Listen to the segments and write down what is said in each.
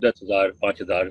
10,000 5,000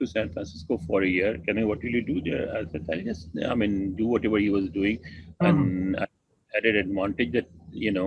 to San Francisco for a year? Can I, what will you do there? I said, I'll just, I mean, do whatever he was doing. And I had an advantage that, you know,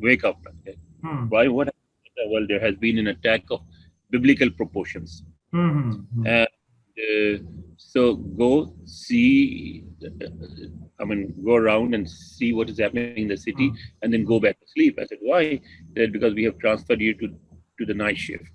wake up. Why? What happened? Well, there has been an attack of biblical proportions. And so go see, go around and see what is happening in the city, and then go back to sleep. I said, why? That because we have transferred you to the night shift.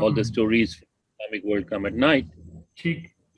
all the stories from Islamic world come at night.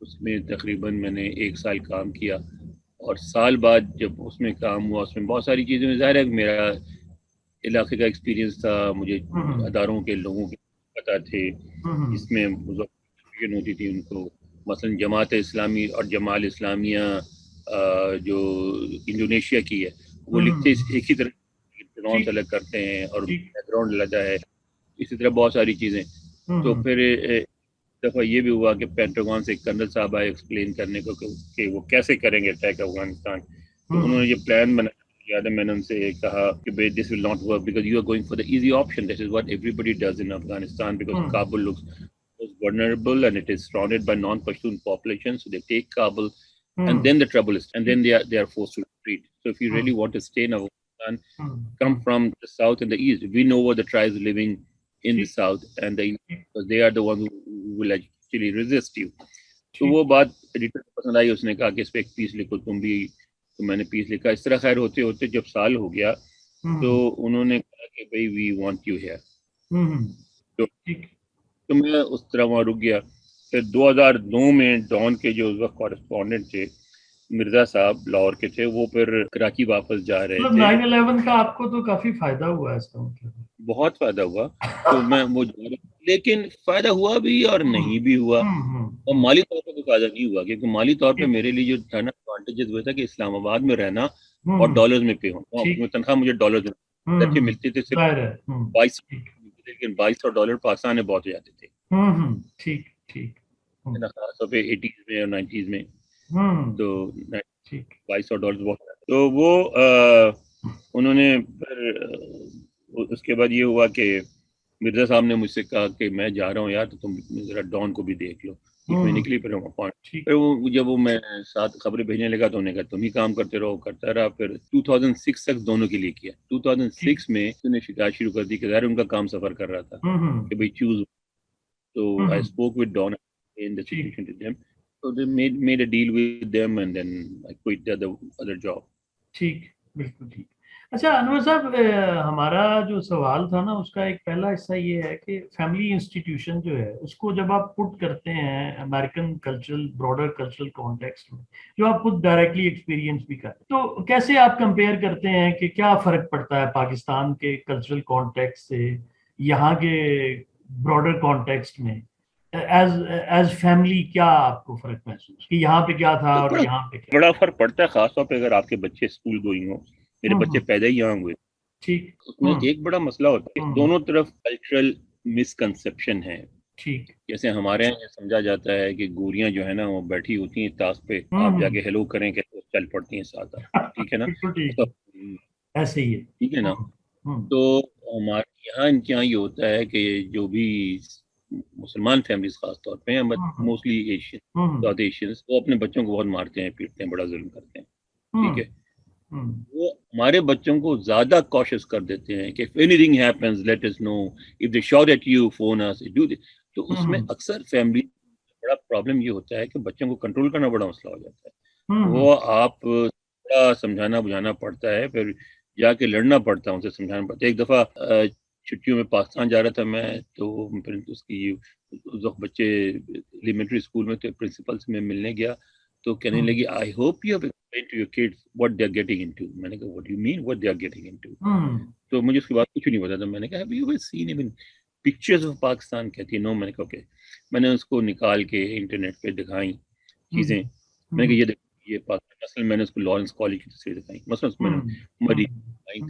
اس میں تقریباً میں نے 1 سال کام کیا، اور سال بعد جب اس میں کام ہوا، اس میں بہت ساری چیزیں، ظاہر ہے میرا علاقے کا ایکسپیرینس تھا، مجھے اداروں کے لوگوں کے پتہ تھے جس میں ہوتی تھی ان کو، مثلا جماعت اسلامی اور جماعت اسلامیہ جو انڈونیشیا کی ہے، وہ لکھتے ایک ہی طرح پروناؤنس الگ کرتے ہیں اور بیک گراؤنڈ لگا ہے، اسی طرح بہت ساری چیزیں. تو پھر ایک دفعہ یہ بھی ہوا کہ پینٹاگون سے ایک کرنل صاحب آئے ایکسپلین کرنے کو کہ وہ کیسے کریں گے اٹیک افغانستان. تو انہوں نے یہ پلان بنایا. یاد ہے میں نے ان سے کہا کہ بھائی this will not work because you are going for the easy option. That is what everybody does in Afghanistan because Kabul looks vulnerable and it is surrounded by non-Pashtun population, so they take Kabul and then the trouble is, and then they are forced to retreat. So if you really want to stay in Afghanistan, come from the south and the east. We know what the tribes living in the south and the because they are the ones who will actually resist you. تو وہ بات editor کو پسند آئی، اس نے کہا کہ اس پہ ایک پیس لکھو تم بھی. تو میں نے پیس لکھا. اس طرح خیر ہوتے ہوتے جب سال ہو گیا تو انہوں نے کہا کہ بھائی وی وانٹ یو ہیئر. تو میں اس طرح وہاں رک گیا. پھر 2002 میں ڈان کے جو اس وقت کورسپونڈنٹ تھے مرزا صاحب لاہور کے تھے، وہ پھر کراچی واپس جا رہے تھے. 9/11 کا آپ کو تو کافی فائدہ ہوا ہے اس کا مطلب. بہت فائدہ ہوا. تو میں وہ لیکن فائدہ ہوا بھی اور نہیں بھی ہوا، اور مالی طور پہ کوئی فائدہ نہیں ہوا، کیونکہ مالی طور پہ میرے لیے جو تھا نا ایڈوانٹیجز وہ تھا کہ اسلام آباد میں رہنا اور ڈالرز میں پے ہونا. تنخواہ مجھے ڈالرز میں ملتی تھی، صرف 2200 ڈالر پاکستان میں بہت ہو جاتے تھے. ٹھیک ٹھیک. خاص طور پہ 80s میں اور 90s میں تو 2200 ڈالر بہت. تو وہ انہوں نے پھر اس کے بعد یہ ہوا کہ مرزا صاحب نے مجھ سے کہا کہ میں جا رہا ہوں یار، تو تم ذرا ڈان کو بھی دیکھ لو. 1 مہینے کے لیے پھر وہ جب وہ میں ساتھ خبریں بھیجنے لگا تو انہوں نے کہا تم ہی کام کرتے رہو. کرتا رہا. پھر 2006 تک دونوں کے لیے کیا. 2006 میں انہوں نے شکایت شروع کر دی کہ ظاہر ان کا کام سفر کر رہا تھا کہ بھائی چوز. تو I spoke with Don in the situation to them. So they made a deal with them and then I quit the other job. ٹھیک، بالکل ٹھیک. اچھا انور صاحب، ہمارا جو سوال تھا نا اس کا ایک پہلا حصہ یہ ہے کہ فیملی انسٹیٹیوشن جو ہے اس کو جب آپ پٹ کرتے ہیں American cultural broader cultural context میں، جو آپ خود ڈائریکٹلی ایکسپیرینس بھی کرتے ہیں، تو کیسے آپ کمپیئر کرتے ہیں کہ کیا فرق پڑتا ہے پاکستان کے کلچرل کانٹیکسٹ سے یہاں کے براڈر کانٹیکسٹ میں؟ ایز فیملی کیا آپ کو فرق محسوس کہ یہاں پہ کیا تھا اور یہاں پہ کیا؟ بڑا فرق پڑتا ہے، خاص طور پہ اگر آپ کے بچے اسکول گوئنگ ہوں. میرے بچے پیدا ہی یہاں ہوئے. ٹھیک. اس میں ایک بڑا مسئلہ ہوتا ہے، دونوں طرف کلچرل مسکنسیپشن ہے. ٹھیک. جیسے ہمارے یہاں یہ سمجھا جاتا ہے کہ گوریاں جو ہے نا وہ بیٹھی ہوتی ہیں تاش پہ، آپ جا کے ہیلو کریں کہ چل پڑتی ہیں ساتھ. ٹھیک ہے نا، ایسے ہی ہے. ٹھیک ہے نا. تو ہمارے یہاں ان کے یہاں یہ ہوتا ہے کہ جو بھی مسلمان فیملیز خاص طور پہ موسٹلی ایشین ساؤتھ ایشینز، وہ اپنے بچوں کو بہت مارتے ہیں، پیٹتے ہیں، بڑا ظلم کرتے ہیں. ٹھیک ہے. وہ ہمارے بچوں کو زیادہ کوشش کر دیتے ہیں کہ if anything happens let us know, if they shout at you phone us, do this. تو اس میں اکثر فیملی بڑا پرابلم یہ ہوتا ہے کہ بچوں کو کنٹرول کرنا بڑا مسئلہ ہو جاتا ہے. وہ آپ بڑا سمجھانا بجھانا پڑتا ہے، پھر جا کے لڑنا پڑتا ہے، ان سے سمجھانا پڑتا ہے. ایک دفعہ چھٹیوں میں پاکستان جا رہا تھا میں، تو اس کی اس وقت بچے ایلیمنٹری اسکول میں تھے، پرنسپل سے میں ملنے گیا تو کہنے لگی I hope you have explained to your kids what they are getting into. میں نے کہا what do you mean what they are getting into؟ تو مجھے اس کے بعد کچھ نہیں پتا تھا. میں نے کہا have you ever seen even pictures of Pakistan؟ کہتی ہے no. میں نے کہا اوکے. میں نے اس کو نکال کے انٹرنیٹ پہ دکھائیں چیزیں. میں نے کہا یہ دیکھیں یہ پاکستان، مثلا میں نے اس کو لارنس کالج کی تصویر دکھائی، مثلا اس میں مری دکھائی،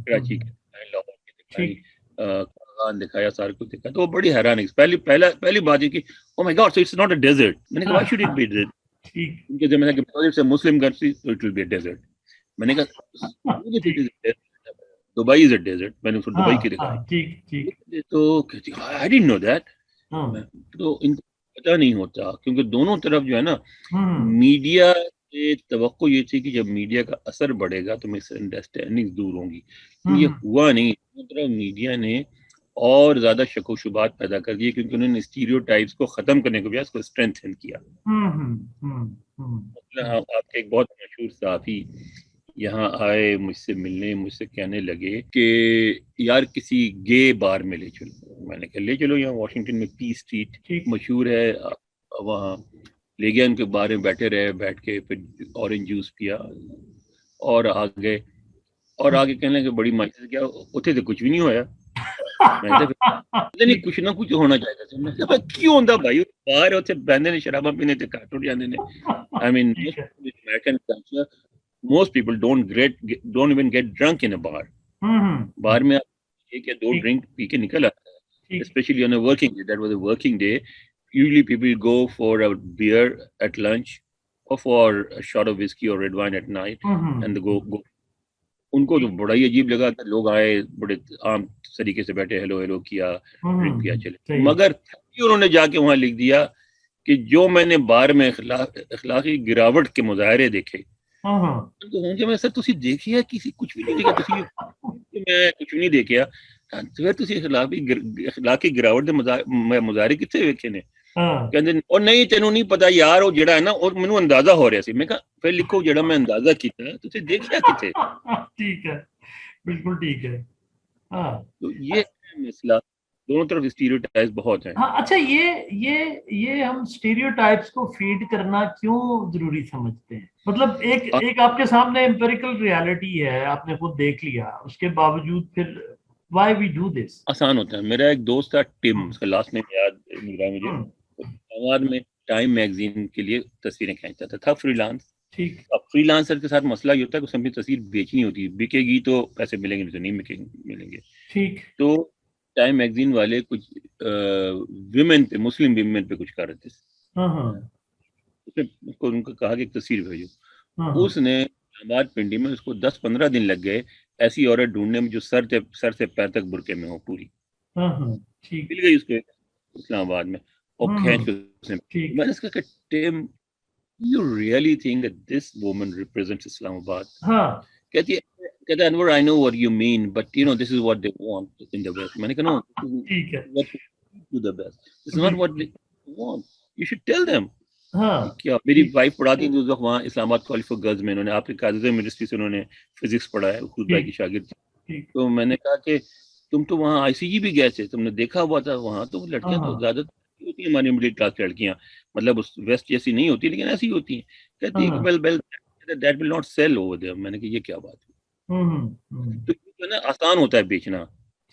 کراچی کی دکھائی، لاہور کی دکھائی، قرغان دکھایا، سارا کچھ دکھایا. تو وہ بڑی حیران ہے. پہلی بات یہ کہ oh my God so it's not a desert. میں نے کہا why should it be a desert؟ ان کے ذمہ کہ because it's a Muslim country so it will be a desert. میں نے کہا دبئی از اے ڈیزرٹ. میں نے اس کو دبئی کی دکھائی تو کہتی I didn't know that. تو ان کو پتہ نہیں ہوتا، کیونکہ دونوں طرف جو ہے نا میڈیا سے توقع یہ تھی کہ جب میڈیا کا اثر بڑھے گا تو مس انڈرسٹینڈنگ دور ہوں گی. یہ ہوا نہیں. دونوں طرف میڈیا نے اور زیادہ شک و شبہات پیدا کر دیے، کیونکہ انہوں نے اسٹیریو ٹائپس کو ختم کرنے کو بھی اس کو اسٹرینتھن کیا. آپ کے ایک بہت مشہور صحافی یہاں آئے مجھ سے ملنے، مجھ سے کہنے لگے کہ یار کسی گے بار میں لے چلو. میں نے کہا لے چلو. یہاں واشنگٹن میں پی اسٹریٹ مشہور ہے، وہاں لے گیا ان کے بارے میں بیٹھے رہے, بیٹھ کے پھر اورنج جوس پیا اور آگے کہنے لگے بڑی مائی سے کیا اتنے تو کچھ بھی نہیں ہویا. میں نہیں کچھ نہ کچھ ہونا چاہیے. میں کہا کیوں ہوندا بھائی باہر اتنے بہندے نے شراباں پینے تے گھر ٹوٹ جاندے نے. I mean American culture most people don't even get drunk in a bar. بار میں ایک یا دو ڈرنک پی کے نکل آتا ہے, especially on a working day. That was a working day. Usually people go for a beer at lunch or for a shot of whiskey or red wine at night and they go. ان کو تو بڑا ہی عجیب لگا کہ لوگ آئے بڑے عام طریقے سے بیٹھے, ہیلو کیا, ڈرنک کیا, چلے. مگر انہوں نے جا کے وہاں لکھ دیا کہ جو میں نے بار میں اخلاقی گراوٹ کے مظاہرے دیکھے ہوں گے. میں سر تسی دیکھیا کسی کچھ بھی نہیں دیکھا, تسی میں کچھ بھی نہیں دیکھیا, پھر تسی اخلاقی گراوٹ دے مظاہرے کتنے ویکھے نے؟ کہندے اور نہیں تینوں نہیں پتا یار وہ جڑا ہے نا اور مینوں اندازہ ہو رہا سی. میں کہا پھر لکھو جڑا میں اندازہ کیتا تسی دیکھیا کتے. ٹھیک ہے, بالکل ٹھیک ہے. ہاں تو یہ مسئلہ دونوں طرف اسٹیریوٹائپس بہت ہیں. ہاں اچھا یہ ہم اسٹیریوٹائپس کو فیڈ کرنا کیوں ضروری سمجھتے ہیں؟ مطلب ایک آپ کے سامنے امپیریکل ریالٹی ہے, آپ نے خود دیکھ لیا, اس کے باوجود پھر وائی وی ڈو دس؟ آسان ہوتا ہے. میرا ایک دوست تھا ٹم, اس کا لاسٹ نیم یاد نہیں رہا مجھے, آباد میں ٹائم میگزین کے لیے تصویریں کھینچتا تھا فری لانس. ٹھیک. اب فری لانسر کے ساتھ مسئلہ یہ ہوتا ہے کہ اسے اپنی تصویر بیچنی ہوتی ہے, بکے گی تو پیسے ملیں گے, نہیں تو نہیں ملیں گے. ٹھیک. تو ٹائم میگزین والے کچھ ویمن پہ, مسلم ویمن پہ کچھ کر رہے تھے. اس کو ان کو کہا کہ ایک تصویر بھیجو. اس نے آباد پنڈی میں اس کو 10-15 دن لگ گئے ایسی عورت ڈھونڈنے میں جو سر سے پیر تک برقعے میں ہو پوری. مل گئی اس کو اسلام آباد میں اور کھینچ کے میں نے اس کا کہ team you really think that this woman represents Islam Abad? کہتی ہے انور I know what you mean but you know this is what they want in the West. میں نے کہا no, do the best. This is not what they want. You should tell them. کیا میری wife پڑھاتی تھی اس وقت وہاں اسلام آباد کالج فار گرلز میں, انہوں نے آپ کے قائد یونیورسٹی سے انہوں نے فزکس پڑھا ہے, خود بھائی کی شاگرد تھی. تو میں نے کہا کہ تم تو وہاں آئی سی جی بھی گئے تھے, تم نے دیکھا ہوا تھا وہاں تو لڑکیاں تو زیادہ ہوتی ہیں ہماری مڈل کلاس لڑکیاں, مطلب اس ویسٹ جیسی نہیں ہوتی لیکن ایسی ہوتی ہیں. کہتی ہے کہ that will not sell over there. میں نے کہا یہ کیا بات ہے؟ تو جو ہے نا آسان ہوتا ہے بیچنا,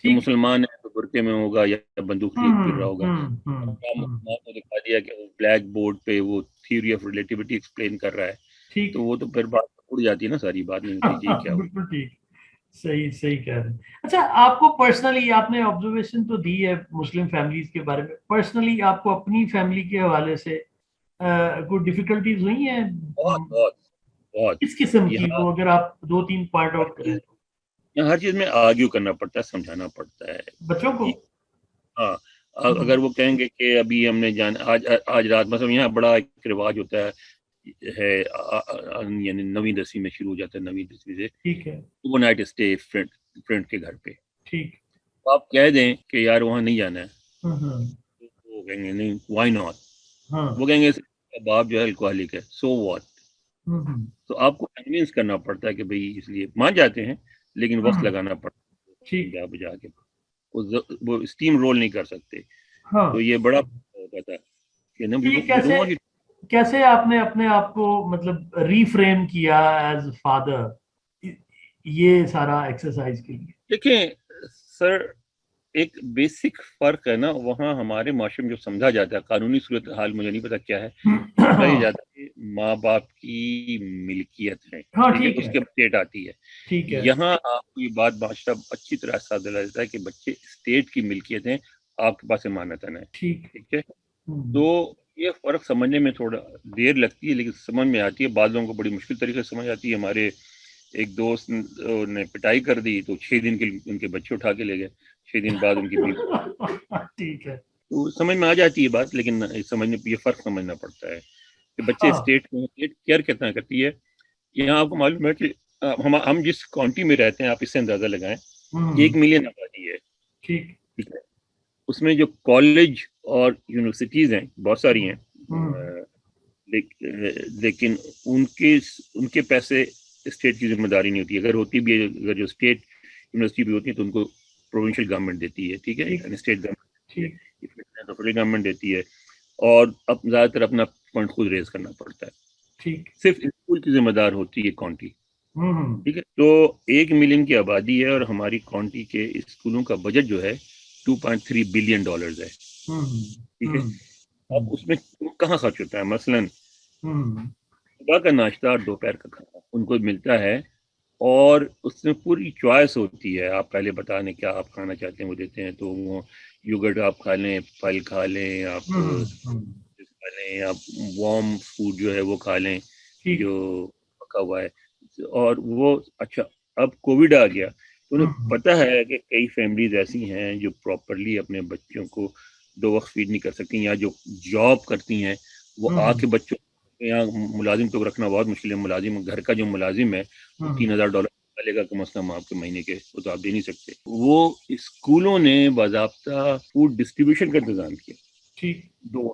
کہ مسلمان ہے تو برقعے میں ہوگا یا بندوق لیے پھر رہا ہوگا. مسلمان کو دکھا دیا کہ وہ بلیک بورڈ پہ وہ تھیوری آف ریلیٹیوٹی ایکسپلین کر رہا ہے, تو وہ تو پھر بات اڑ جاتی ہے نا ساری بات میں. یہ کیا بالکل ٹھیک, صحیح کہہ رہے ہیں. اچھا آپ کو پرسنلی, آپ نے آبزرویشن تو دی ہے مسلم فیملیز کے بارے میں, پرسنلی آپ کو اپنی فیملی کے حوالے سے کوئی ڈیفیکلٹیز ہوئی ہیں؟ بہت کس قسم کی, وہ اگر آپ 2-3 پوائنٹ آؤٹ کریں. ہر چیز میں آرگیو کرنا پڑتا ہے, سمجھانا پڑتا ہے بچوں کو. ہاں اگر وہ کہیں گے کہ ابھی ہم نے آج رات, مثلا یہاں بڑا ایک رواج ہوتا ہے یعنی 9ویں 10ویں میں شروع ہو جاتا ہے, 9ویں 10ویں سے. ٹھیک ہے. اوور نائٹ اسٹے فرینڈ کے گھر پہ. ٹھیک. آپ کہہ دیں کہ یار وہاں نہیں جانا ہے, وہ کہیں گے نہیں وائی ناٹ. وہ کہیں گے باپ جو ہے الکوہلک ہے, سو واٹ. تو آپ کو کنوینس کرنا پڑتا ہے کہ بھئی, اس لیے مان جاتے ہیں لیکن وقت لگانا پڑتا ہے بجا کے, وہ اسٹیم رول نہیں کر سکتے. تو یہ بڑا ہوتا تھا. کیسے آپ نے اپنے آپ کو مطلب ریفریم کیا ایز فادر یہ سارا ایکسرسائز کے لیے؟ دیکھیں سر, ایک بیسک فرق ہے نا, وہاں ہمارے معاشرے میں جو سمجھا جاتا ہے, قانونی صورتحال مجھے نہیں پتا کیا ہے, سمجھا جاتا ہے کہ ماں باپ کی ملکیت ہے, اس کے اسٹیٹ آتی ہے. یہاں آپ کو یہ بات معاشرہ اچھی طرح احساس دلا دیتا ہے کہ بچے اسٹیٹ کی ملکیت ہیں, آپ کے پاس امانتن ہے. ٹھیک ہے. تو یہ فرق سمجھنے میں تھوڑا دیر لگتی ہے لیکن سمجھ میں آتی ہے. بعض لوگوں کو بڑی مشکل طریقے سے سمجھ آتی ہے. ہمارے ایک دوست نے پٹائی کر دی تو 6 دن کے ان کے بچے اٹھا کے لے گئے, 6 دن بعد ان کی ٹھیک ہے. تو سمجھ میں آ جاتی ہے بات, لیکن سمجھنے یہ فرق سمجھنا پڑتا ہے کہ بچے اسٹیٹ کیئر کتنا کرتی ہے. یہاں آپ کو معلوم ہے کہ ہم جس کاؤنٹی میں رہتے ہیں, آپ اس سے اندازہ لگائیں, 1 ملین آبادی ہے. ٹھیک ہے. اس میں جو کالج اور یونیورسٹیز ہیں بہت ساری ہیں, لیکن ان کے پیسے اسٹیٹ کی ذمہ داری نہیں ہوتی. اگر ہوتی بھی ہے, اگر جو اسٹیٹ یونیورسٹی بھی ہوتی ہے تو ان کو پروونشل گورنمنٹ دیتی ہے. ٹھیک ہے. اسٹیٹ گورنمنٹ فیڈرل گورنمنٹ دیتی ہے, اور اب زیادہ تر اپنا فنڈ خود ریز کرنا پڑتا ہے. ٹھیک. صرف اسکول کی ذمہ دار ہوتی ہے کاؤنٹی. ٹھیک ہے. تو 1 ملین کی آبادی ہے اور ہماری کاؤنٹی کے اسکولوں کا بجٹ جو ہے $2.3 بلین ہے. ٹھیک ہے. اب اس میں کہاں خرچ ہوتا ہے؟ مثلاً صبح کا ناشتہ اور دوپہر کا کھانا ان کو ملتا ہے اور اس میں پوری چوائس ہوتی ہے. آپ پہلے بتا دیں کیا آپ کھانا چاہتے ہیں وہ دیتے ہیں. تو وہ یوگرٹ آپ کھا لیں, پھل کھا لیں, آپ کھا لیں, آپ وارم فوڈ جو ہے وہ کھا لیں جو پکا ہوا ہے. اور وہ اچھا اب کووڈ آ گیا تو انہیں پتہ ہے کہ کئی فیملیز ایسی ہیں جو پراپرلی اپنے بچوں کو 2 وقت فیڈ نہیں کر سکتی, یا جو جاب کرتی ہیں وہ آ کے بچوں یہاں ملازم تو رکھنا بہت مشکل ہے. ملازم گھر کا جو ملازم ہے وہ $3,000 لے گا کم از کم آپ کے مہینے کے, وہ تو آپ دے نہیں سکتے. وہ اسکولوں نے باضابطہ فوڈ ڈسٹریبیوشن کا انتظام کیا. ٹھیک. 2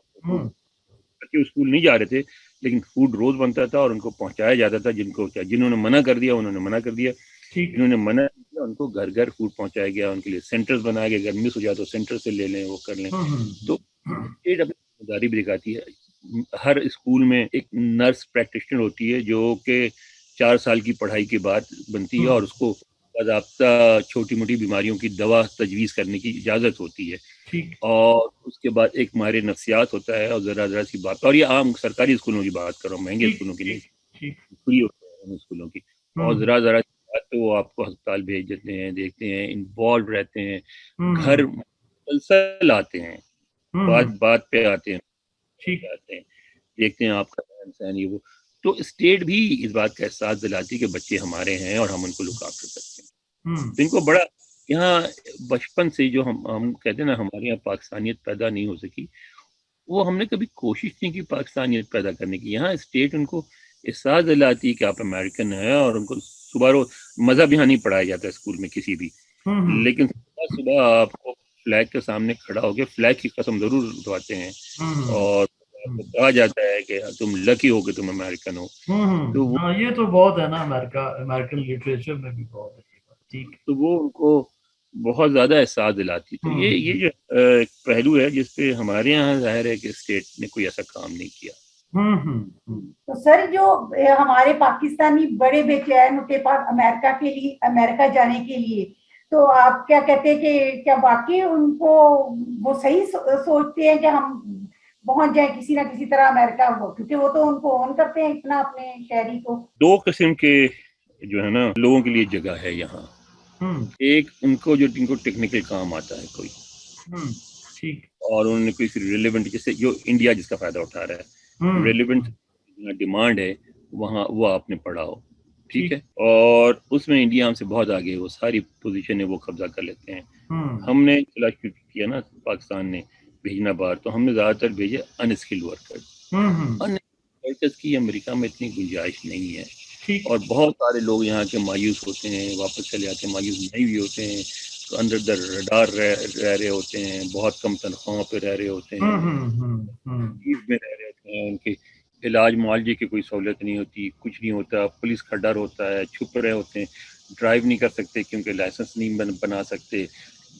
بچے اسکول نہیں جا رہے تھے لیکن فوڈ روز بنتا تھا اور ان کو پہنچایا جاتا تھا. جنہوں نے منع کر دیا انہوں نے منع کر دیا, جنہوں نے منع کیا ان کو گھر گھر فوڈ پہنچایا گیا. ان کے لیے سینٹرز بنائے گئے, اگر مس ہو جائے تو سینٹر سے لے لیں, وہ کر لیں. تو اسٹیٹ اپنی ذمہ داری بھی دکھاتی ہے. ہر اسکول میں ایک نرس پریکٹیشنر ہوتی ہے جو کہ 4 سال کی پڑھائی کے بعد بنتی ہے اور اس کو باضابطہ چھوٹی موٹی بیماریوں کی دوا تجویز کرنے کی اجازت ہوتی ہے. اور اس کے بعد ایک ماہر نفسیات ہوتا ہے. اور ذرا سی بات, اور یہ عام سرکاری اسکولوں کی بات کر رہا ہوں, مہنگے اسکولوں کی نہیں, فری ہوتے ہیں اسکولوں کی. اور ذرا سی بات تو وہ آپ کو ہسپتال بھیج دیتے ہیں, دیکھتے ہیں, انوالو رہتے ہیں, گھر مسلسل آتے ہیں, بات پہ آتے ہیں, دیکھتے ہیں آپ کا رہن سہن یہ وہ. تو اسٹیٹ بھی اس بات کا احساس دلاتی کہ بچے ہمارے ہیں اور ہم ان کو لک آفٹر کرتے ہیں. ان کو بڑا یہاں بچپن سے جو ہم کہتے ہیں نا ہمارے یہاں پاکستانیت پیدا نہیں ہو سکی, وہ ہم نے کبھی کوشش نہیں کی پاکستانیت پیدا کرنے کی. یہاں اسٹیٹ ان کو احساس دلاتی کہ آپ امریکن ہیں, اور ان کو صبح روز مذہب یہاں نہیں پڑھایا جاتا اسکول میں کسی بھی, لیکن صبح آپ کو فلیگ کے سامنے کھڑا ہو کے فلیگ کی قسم ضرور اٹھواتے ہیں اور کہا جاتا ہے کہ تم لکی ہو کہ تم امریکن ہو. تو یہ تو بہت ہے نا, امریکن لٹریچر میں بھی بہت ہے. ٹھیک. تو وہ ان کو بہت زیادہ احساس دلاتی. تو یہ جو ایک پہلو ہے جس پہ ہمارے یہاں ظاہر ہے کہ اسٹیٹ نے کوئی ایسا کام نہیں کیا. تو سر جو ہمارے پاکستانی بڑے بے چین ہوتے امریکہ جانے کے لیے, تو آپ کیا کہتے ہیں کہ کیا واقعی ان کو وہ صحیح سوچتے ہیں کہ ہم پہنچ جائیں کسی نہ کسی طرح امریکہ ہو, کیونکہ وہ تو ان کو اون کرتے ہیں اتنا اپنے شہری کو. 2 قسم کے جو ہے نا لوگوں کے لیے جگہ ہے یہاں. ایک ان کو ٹیکنیکل کام آتا ہے کوئی, ٹھیک, اور انہوں نے کوئی ریلیونٹ, جیسے جو انڈیا جس کا فائدہ اٹھا رہا ہے, ریلیونٹ ڈیمانڈ ہے وہاں وہ آپ نے پڑھا ہو. ٹھیک ہے. اور اس میں انڈیا ہم سے بہت آگے, وہ ساری پوزیشنیں وہ قبضہ کر لیتے ہیں. ہم نے کیا نا پاکستان نے بھیجنا باہر, تو ہم نے زیادہ تر بھیجے ان اسکلڈ ورکرز کی امریکہ میں اتنی گنجائش نہیں ہے. اور بہت سارے لوگ یہاں کے مایوس ہوتے ہیں, واپس چلے آتے ہیں, مایوس نہیں بھی ہوتے ہیں, انڈر دا رڈار رہ رہے ہوتے ہیں, بہت کم تنخواہوں پہ رہ رہے ہوتے ہیں, میں رہ رہے ہوتے ہیں. ان کے علاج معالجے کی کوئی سہولت نہیں ہوتی, کچھ نہیں ہوتا, پولیس کا ڈر ہوتا ہے, چھپ رہے ہوتے ہیں, ڈرائیو نہیں کر سکتے کیونکہ لائسنس نہیں بنا سکتے,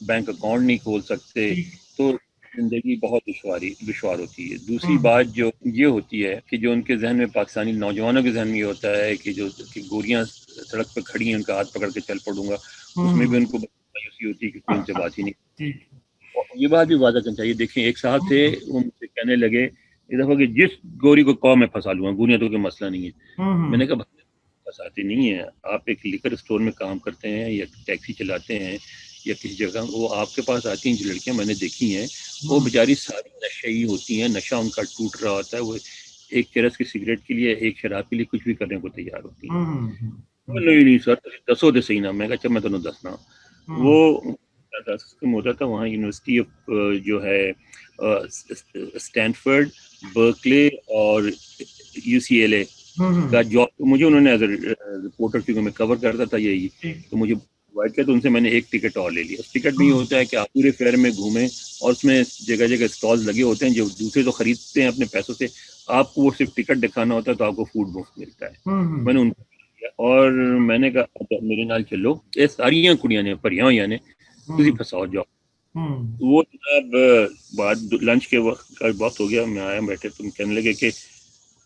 بینک اکاؤنٹ نہیں کھول سکتے. تو زندگی بہت دشوار ہوتی ہے. دوسری بات جو یہ ہوتی ہے کہ جو ان کے ذہن میں, پاکستانی نوجوانوں کے ذہن میں یہ ہوتا ہے کہ جو کہ گوریاں سڑک پہ کھڑی ہیں ان کا ہاتھ پکڑ کے چل پڑوں گا, اس میں بھی ان کو مایوسی ہوتی ہے کہ کوئی ان سے بات ہی نہیں. یہ بات بھی واضح کرنا چاہیے. دیکھیں ایک صاحب تھے, وہ مجھ سے کہنے لگے ایک دفعہ کہ جس گوری کو قوم میں پھنسا لوں گا, گوریاں تو کوئی مسئلہ نہیں ہے. میں نے کہا پھنساتے نہیں ہیں آپ, ایک لیکر اسٹور میں کام کرتے ہیں یا ٹیکسی چلاتے ہیں یا کسی جگہ, وہ آپ کے پاس آتی ہیں جو لڑکیاں میں نے دیکھی ہیں, وہ بیچاری ساری نشئی ہوتی ہیں, نشہ ان کا ٹوٹ رہا ہوتا ہے, وہ ایک چرس کی سگریٹ کے لیے, ایک شراب کے لیے کچھ بھی کرنے کو تیار ہوتی ہیں. نہیں سر دسو دے صحیح نا. میں کہا میں تمہیں دسنا. وہ ہوتا تھا وہاں یونیورسٹی آف جو ہے اسٹینفرڈ, برکلے اور UCLA کا جاب, مجھے انہوں نے ایز اے رپورٹر, کیونکہ میں کور کرتا تھا یہی, تو مجھے پرووائڈ کیا, تو ان سے میں نے ایک ٹکٹ اور لے لیا. اس ٹکٹ میں یہ ہوتا ہے کہ آپ پورے فیئر میں گھومیں, اور اس میں جگہ جگہ اسٹالز لگے ہوتے ہیں جو دوسرے تو خریدتے ہیں اپنے پیسوں سے, آپ کو وہ صرف ٹکٹ دکھانا ہوتا ہے تو آپ کو فوڈ مفت ملتا ہے. میں نے ان کو کیا, اور میں نے کہا میرے نال چلو, یہ ساری کڑیاں نے پریاں ہوئی نے, تھی پھنساؤ جاؤ. وہ جناب بعد لنچ کے وقت ہو گیا, میں آیا بیٹھے, تم کہنے لگے کہ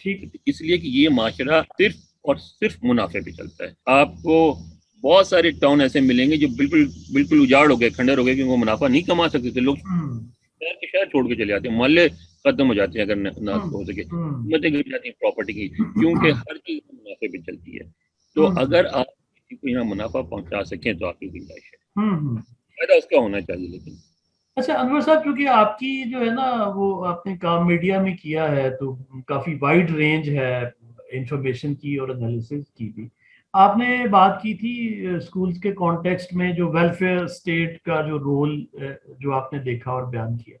ٹھیک. اس لیے کہ یہ معاشرہ صرف اور صرف منافع پہ چلتا ہے. آپ کو بہت سارے ٹاؤن ایسے ملیں گے جو بالکل اجاڑ ہو گئے, کھنڈر ہو گئے, کیونکہ وہ منافع نہیں کما سکتے تھے. لوگ شہر کے شہر چھوڑ کے چلے جاتے ہیں, محلے ختم ہو جاتے ہیں اگر نہ ہو سکے, قیمتیں گر جاتی ہیں پراپرٹی کی, کیونکہ ہر چیز منافع پہ چلتی ہے. تو اگر آپ کسی کو یہاں منافع پہنچا سکیں تو آپ کی گنجائش ہے, فائدہ اس کا ہونا چاہیے. لیکن اچھا انور صاحب, کیونکہ آپ کی جو ہے نا وہ آپ نے کام میڈیا میں کیا ہے تو کافی وائڈ رینج ہے انفارمیشن کی اور انالیسز کی بھی. آپ نے بات کی تھی اسکولز کے کانٹیکسٹ میں جو ویلفیئر اسٹیٹ کا جو رول جو آپ نے دیکھا اور بیان کیا.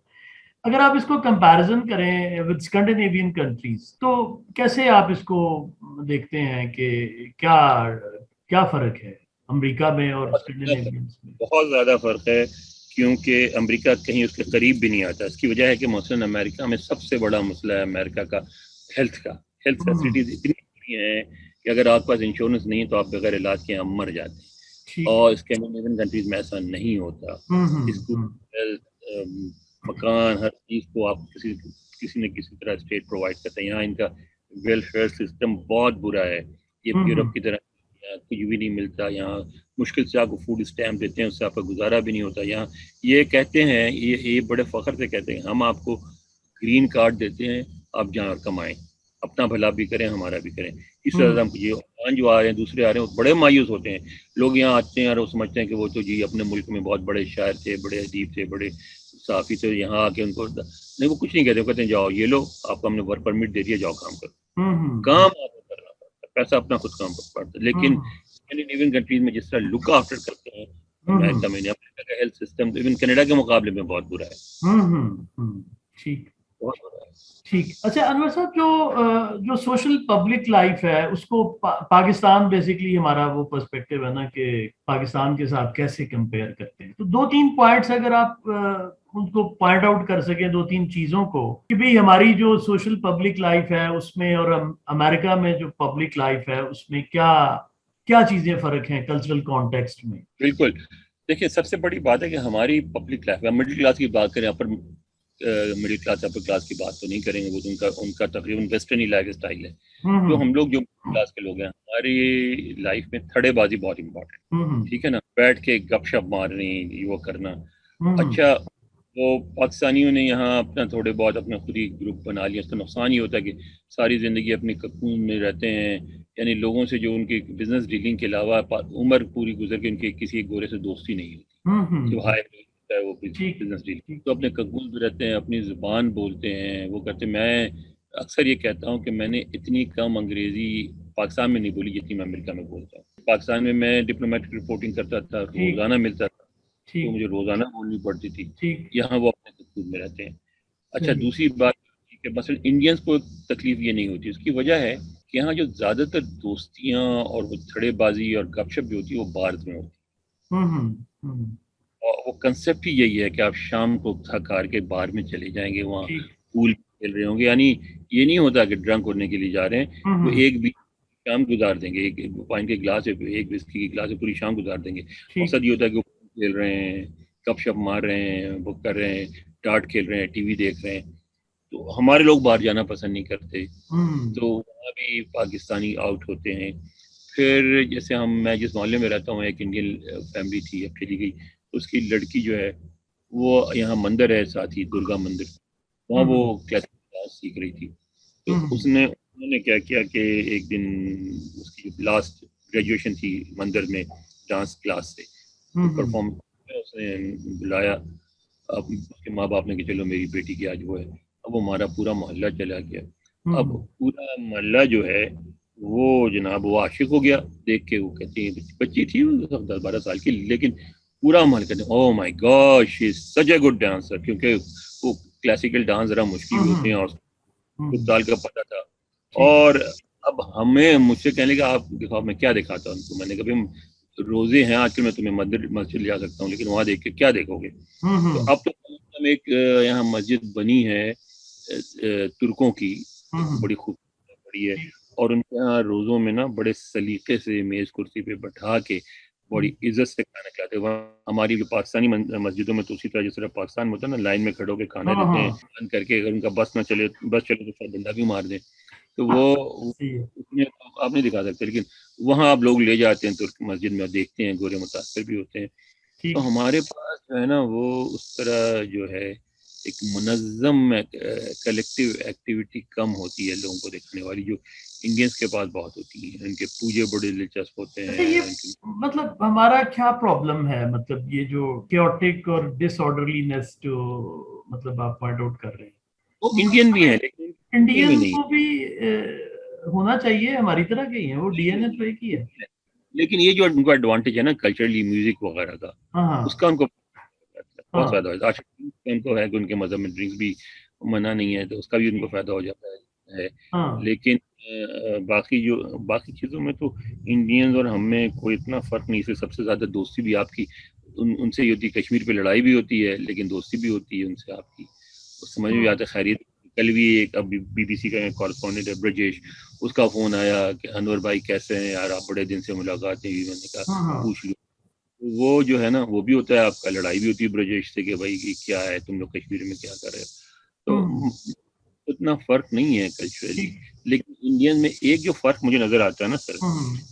اگر آپ اس کو کمپیریزن کریں ود اسکینڈینیوین کنٹریز تو کیسے آپ اس کو دیکھتے ہیں کہ کیا فرق ہے امریکہ میں اور اسکینڈینیوینز میں؟ بہت زیادہ فرق ہے, کیونکہ امریکہ کہیں اس کے قریب بھی نہیں آتا. اس کی وجہ ہے کہ مثلاً امریکہ میں سب سے بڑا مسئلہ ہے امریکہ کا ہیلتھ فیسلٹیز اتنی بڑی ہیں کہ اگر آپ کے پاس انشورنس نہیں ہے تو آپ بغیر علاج کے ہم مر جاتے ہیں. اور اسکینڈینیوین کنٹریز میں ایسا نہیں ہوتا. مکان ہر چیز کو آپ کسی نہ کسی طرح اسٹیٹ پرووائڈ کرتے ہیں. یہاں ان کا ویلفیئر سسٹم بہت برا ہے. یہ یورپ کی طرح کچھ بھی نہیں ملتا. یہاں مشکل سے آپ کو فوڈ اسٹیمپ دیتے ہیں, اس سے آپ کا گزارا بھی نہیں ہوتا. یہاں یہ کہتے ہیں, یہ بڑے فخر سے کہتے ہیں, ہم آپ کو گرین کارڈ دیتے ہیں, آپ جہاں کمائیں, اپنا بھلا بھی کریں ہمارا بھی کریں. اس طرح یہ جو آ رہے ہیں دوسرے آ رہے ہیں وہ بڑے مایوس ہوتے ہیں. لوگ یہاں آتے ہیں اور وہ سمجھتے ہیں کہ وہ تو جی اپنے ملک میں بہت بڑے شاعر تھے, بڑے ادیب تھے, بڑے صحافی تھے, یہاں آ کے ان کو نہیں, وہ کچھ نہیں کہتے. وہ کہتے ہیں جاؤ یہ لو, آپ کو ہم نے ورک پرمٹ دے دیا, جاؤ کام کرو. کام آپ کو کرنا پڑتا ہے, پیسہ اپنا خود کام پڑتا ہے. لیکن اسکینڈینیوین کنٹریز میں جس طرح لک آفٹر کرتے ہیں امریکہ میں, امریکہ کا ہیلتھ سسٹم ایون کینیڈا کے مقابلے میں بہت برا ہے. ٹھیک بہت برا ہے. ٹھیک. اچھا انور صاحب, جو سوشل پبلک لائف ہے اس کو پاکستان بیسکلی ہمارا وہ پرسپیکٹو ہے نا کہ پاکستان کے ساتھ کیسے کمپیئر کرتے ہیں, تو 2-3 پوائنٹس اگر آپ ان کو پوائنٹ آؤٹ کر سکیں, 2-3 چیزوں کو کہ بھئی ہماری جو سوشل پبلک لائف ہے اس میں اور امریکہ میں جو پبلک لائف ہے اس میں کیا چیزیں فرق ہیں کلچرل کانٹیکسٹ میں. بالکل. دیکھیں سب سے بڑی بات ہے کہ ہماری پبلک لائف, مڈل کلاس کی بات کریں, upper middle class upper class کی بات تو نہیں کریں گے, وہ تو ان کا تقریباً ویسٹرن ہی لائف اسٹائل ہے. جو ہم لوگ جو مڈل کلاس کے لوگ ہیں, ہماری لائف میں تھڑے بازی بہت امپورٹنٹ, ٹھیک ہے نا, بیٹھ کے گپ شپ مارنی, وہ کرنا. اچھا وہ پاکستانیوں نے یہاں اپنا تھوڑے بہت اپنا خود ہی گروپ بنا لیا. اس کا نقصان یہ ہوتا ہے کہ ساری زندگی اپنے ککون میں رہتے ہیں, یعنی لوگوں سے جو ان کی بزنس ڈیلنگ کے علاوہ عمر پوری گزر کے ان کے کسی ایک گورے سے دوستی نہیں ہوتی, ہے وہ بزنس ڈیلنگ. تو اپنے ککون میں رہتے ہیں, اپنی زبان بولتے ہیں, وہ کرتے ہیں. میں اکثر یہ کہتا ہوں کہ میں نے اتنی کم انگریزی پاکستان میں نہیں بولی جتنی میں امریکہ میں بولتا ہوں. پاکستان میں ڈپلومیٹک رپورٹنگ کرتا تھا, روزانہ ملتا تھا, تو مجھے روزانہ بولنی پڑتی تھی. یہاں وہ اپنے ککون میں رہتے ہیں. اچھا دوسری بات کہ مثلا انڈینس کو تکلیف یہ نہیں ہوتی. اس کی وجہ ہے کہ یہاں جو زیادہ تر دوستیاں اور وہ تھڑے بازی اور گپ شپ جو ہوتی ہے وہ بارز میں ہوتی. اور وہ کنسیپٹ ہی یہی ہے کہ آپ شام کو تھک ہار کے بار میں چلے جائیں گے, وہاں پول کھیل رہے ہوں گے. یعنی یہ نہیں ہوتا کہ ڈرنک ہونے کے لیے جا رہے ہیں, وہ ایک بھی شام گزار دیں گے, ایک پانی کے گلاس ہے, ایک وسکی کی گلاس ہے, پوری شام گزار دیں گے. مقصد یہ ہوتا ہے کہ وہ کھیل رہے ہیں, گپ شپ مار رہے ہیں, وہ کر رہے ہیں, ڈارٹ کھیل رہے ہیں, ٹی وی دیکھ رہے ہیں. تو ہمارے لوگ باہر جانا پسند نہیں کرتے, تو وہاں بھی پاکستانی آؤٹ ہوتے ہیں. پھر جیسے میں جس محلے میں رہتا ہوں, ایک انڈین فیملی تھی, اب چلی گئی. اس کی لڑکی جو ہے وہ یہاں مندر ہے ساتھ ہی, درگا مندر, وہاں وہ کلاسیکل ڈانس سیکھ رہی تھی. تو انہوں نے کیا کیا کہ ایک دن اس کی لاسٹ گریجویشن تھی مندر میں ڈانس کلاس سے, پرفارم اس نے بلایا. اب اس کے ماں باپ نے کہ چلو میری بیٹی کی آج وہ ہے. اب وہ ہمارا پورا محلہ چلا گیا. اب پورا محلہ جو ہے وہ جناب وہ عاشق ہو گیا دیکھ کے. وہ کہتے ہیں بچی تھی 10-12 سال کی, لیکن پورا محل کہتے ہیں oh my God she is such a good dancer, کیونکہ وہ کلاسیکل ڈانس ذرا مشکل ہوتے ہیں اور کچھ سال کا پتہ تھا. اور اب مجھ سے کہنے لگا آپ دکھاؤ. میں کیا دکھاتا ہوں ان کو. میں نے کہا روزے ہیں آج کل, میں تمہیں مسجد جا سکتا ہوں, لیکن وہاں دیکھ کے کیا دیکھو گے. تو اب تو ایک یہاں مسجد بنی ہے ترکوں کی, بڑی خوبصورت بڑی ہے, اور ان کے یہاں روزوں میں نا بڑے سلیقے سے میز کرسی پہ بٹھا کے بڑی عزت سے کھانا کھلاتے ہیں. ہماری جو پاکستانی مسجدوں میں تو اسی طرح جس طرح پاکستان میں ہوتا ہے نا, لائن میں کھڑے ہو کے کھانا دیتے ہیں, بند کر کے. اگر ان کا بس نہ چلے, بس چلے تو ڈنڈا بھی مار دیں. تو وہ اس میں آپ نہیں دکھا سکتے، لیکن وہاں آپ لوگ لے جاتے ہیں ترک مسجد میں دیکھتے ہیں، گورے متاثر بھی ہوتے ہیں. تو ہمارے پاس جو ہے نا وہ اس طرح جو ہے ایک منظم کلیکٹیو ایکٹیویٹی کم ہوتی ہے لوگوں کو دیکھنے والی، جو انڈینس کے پاس بہت ہوتی ہیں. ان کے پوجے بڑے دلچسپ ہوتے ہیں. یہ مطلب ہمارا کیا پرابلم ہے، مطلب یہ جو کیوٹک اور ڈس آرڈرلینس جو مطلب آپ پوائنٹ آؤٹ کر رہے ہیں، وہ انڈین بھی ہیں لیکن انڈین کو بھی ہونا چاہیے، ہماری طرح کے ہی ہیں، وہ ڈی این اے تو ایک ہی ہے. لیکن یہ جو ان کا ایڈوانٹیج ہے نا کلچرلی میوزک وغیرہ کا، اس کا ان کو بہت فائدہ ہو جاتا ہے. ان کو ہے کہ ان کے مذہب میں ڈرنکس بھی منع نہیں ہے، تو اس کا بھی ان کو فائدہ ہو جاتا ہے. لیکن باقی چیزوں میں تو انڈینز اور ہم میں کوئی اتنا فرق نہیں. سے سب سے زیادہ دوستی بھی آپ کی ان سے یہ ہوتی ہے، کشمیر پہ لڑائی بھی ہوتی ہے لیکن دوستی بھی ہوتی ہے ان سے آپ کی، سمجھ میں آتا ہے. خیریت کل بھی ایک بی بی سی کا کارسپونڈنٹ ہے برجیش، اس کا فون آیا کہ انور بھائی کیسے ہیں یار، آپ بڑے دن سے ملاقات نہیں ہوئی. میں نے کہا پوچھ لو. وہ جو ہے نا وہ بھی ہوتا ہے آپ کا، لڑائی بھی ہوتی ہے برجیش سے کہ بھائی کیا ہے تم لوگ کشمیر میں کیا کر رہے ہو. تو اتنا فرق نہیں ہے کلچرلی. لیکن انڈین میں ایک جو فرق مجھے نظر آتا ہے نا سر،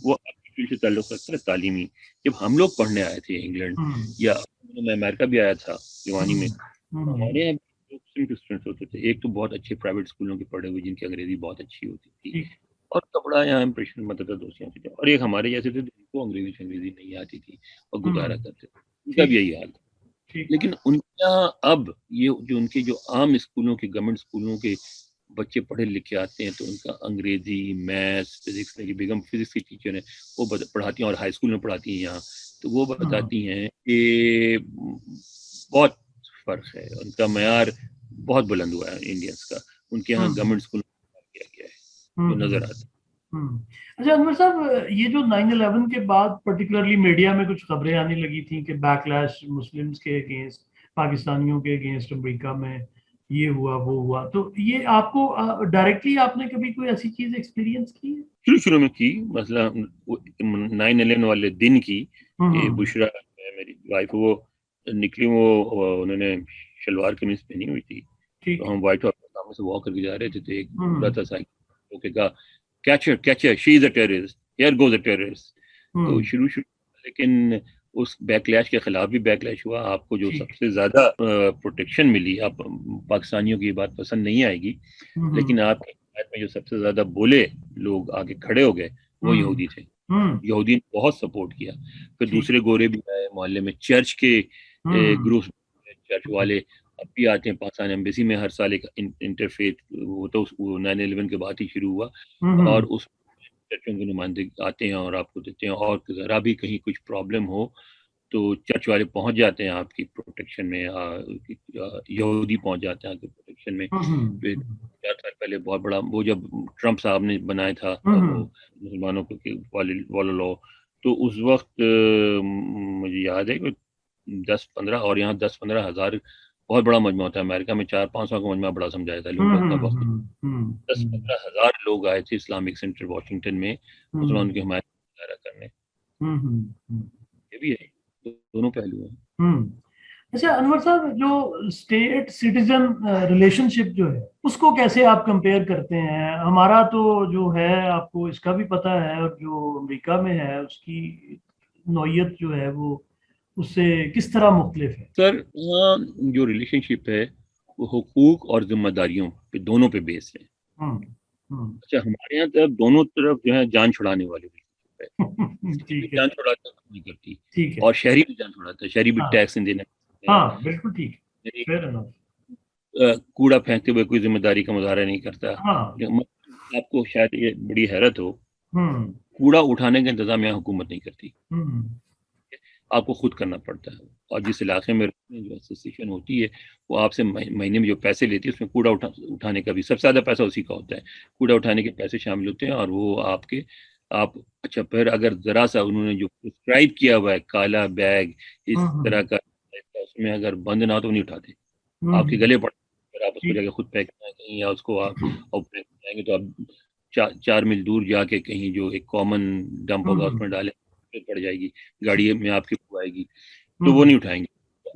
وہ فیلڈ سے تعلق رکھتا ہے تعلیمی. جب ہم لوگ پڑھنے آئے تھے انگلینڈ یا میں امریکہ بھی آیا تھا جوانی میں، ہمارے یہاں اسٹوڈنٹس ہوتے تھے. ایک تو بہت اچھے پرائیویٹ اسکولوں کے پڑھے ہوئے جن کی انگریزی بہت اچھی ہوتی تھی، اور کپڑا یہاں امپریشن مت تھا دوستیاں تھے. اور ایک ہمارے جیسے تھے جن کو انگریزی نہیں آتی تھی اور گزارا کرتے تھے، ان کا بھی یہی حال تھا. لیکن ان کا اب یہ جو ان کے جو عام اسکولوں کے گورنمنٹ اسکولوں کے بچے پڑھے لکھے آتے ہیں تو ان کا انگریزی، میتھس، فزکس کی بیگم فزکس کی ٹیچر ہیں وہ پڑھاتی ہیں اور ہائی اسکول میں پڑھاتی ہیں یہاں. تو وہ بتاتی ہیں کہ بہت فرق ہے، ان کا معیار بہت بلند ہوا ہے انڈینس کا. ان کے یہاں گورنمنٹ اسکول کیا گیا ہے جو نظر آتا ہے. اچھا انور صاحب، یہ جو 9/11 کے بعد پرٹیکولرلی میڈیا میں کچھ خبریں آنے لگی تھیں کہ بیک لیش مسلمز کے اگینسٹ، پاکستانیوں کے اگینسٹ امریکہ میں یہ ہوا وہ ہوا، تو یہ آپ کو ڈائریکٹلی آپ نے کبھی کوئی ایسی چیز ایکسپیرینس کی ہے؟ شروع میں کی، مثلا 9/11 والے دن کی بشرا میری وائف، وہ نکلی، وہ انہوں نے شلوار قمیض پہنی ہوئی تھی. تو ہم وائٹ ہاؤس کے سامنے سے واک کر کے جا رہے تھے، ایک بڑا تھا سائیکل کے کہا catch her she is a terrorist, here goes a terrorist. تو شروع لیکن اس بیک لیش کے خلاف بھی بیک لیش ہوا. آپ کو جو سب سے زیادہ پروٹیکشن ملی، آپ پاکستانیوں کی بات پسند نہیں آئے گی لیکن آپ کے میں جو سب سے زیادہ بولے لوگ آگے کھڑے ہو گئے وہ یہودی تھے. یہودی نے بہت سپورٹ کیا. پھر دوسرے گورے بھی آئے محلے میں، چرچ کے گروپ، چرچ والے اب بھی آتے ہیں. پاکستان ایمبیسی میں ہر سال ایک انٹرفیتھ، وہ تو 9/11 کے بعد ہی شروع ہوا، اور اس چرچوں کے نمائندے آتے ہیں اور آپ کو دیتے ہیں. اور ذرا بھی کہیں کچھ پرابلم ہو تو چرچ والے پہنچ جاتے ہیں آپ کی پروٹیکشن میں، یہودی پہنچ جاتے ہیں آپ کی پروٹیکشن میں. 4 سال پہلے بہت بڑا، وہ جب ٹرمپ صاحب نے بنایا تھا وہ مسلمانوں والا لا، تو اس وقت مجھے یاد ہے کہ 10-15 اور یہاں 10-15 ہزار بہت بڑا مجمع ہوتا ہے. امریکہ میں 400-500 کا مجمع بڑا سمجھایا تھا لوگوں کا وقت. 10-15 ہزار لوگ آئے تھے اسلامک سینٹر واشنگٹن میں مسلمانوں کی حمایت کرنے. یہ بھی ہے، دونوں پہلو ہیں. اچھا انور صاحب، جو اسٹیٹ سٹیزن ریلیشن شپ جو ہے اس کو کیسے آپ کمپیئر کرتے ہیں؟ ہمارا تو جو ہے آپ کو اس کا بھی پتہ ہے، اور جو امریکہ میں ہے اس کی نوعیت جو ہے وہ اس سے کس طرح مختلف ہے؟ سر یہاں جو ریلیشن شپ ہے وہ حقوق اور ذمہ داریوں پہ دونوں پہ بیس ہے. اچھا ہمارے یہاں طرف دونوں طرف جو ہے جان چھڑانے والے جان چھڑاتا نہیں کرتی، اور شہری بھی جان چھڑاتا ہے، شہری بھی ٹیکس نہیں دینا. ہاں بالکل ٹھیک ہے. کوڑا پھینکتے ہوئے کوئی ذمہ داری کا مظاہرہ نہیں کرتا. آپ کو شاید یہ بڑی حیرت ہو، کوڑا اٹھانے کا انتظام یہاں حکومت نہیں کرتی، آپ کو خود کرنا پڑتا ہے. اور جس علاقے میں جو ایسوسیشن ہوتی ہے وہ آپ سے مہینے میں جو پیسے لیتی ہے اس میں کوڑا اٹھانے کا بھی سب سے زیادہ پیسہ اسی کا ہوتا ہے. کوڑا اٹھانے کے پیسے شامل ہوتے ہیں، اور وہ آپ اچھا پھر اگر ذرا سا انہوں نے جو پرسکرائب کیا ہوا ہے کالا بیگ اس طرح کا، اس میں اگر بند نہ ہو تو نہیں اٹھاتے، آپ کے گلے پڑ، اگر آپ اس کو جا کے خود پیک کرنا کہیں یا اس کو آپ جائیں گے تو آپ 4 میل دور جا کے کہیں جو ایک کامن ڈمپ ہوگا اس میں ڈالیں، پڑ جائے گی گاڑی میں آپ کی آئے گی تو وہ نہیں اٹھائیں گے.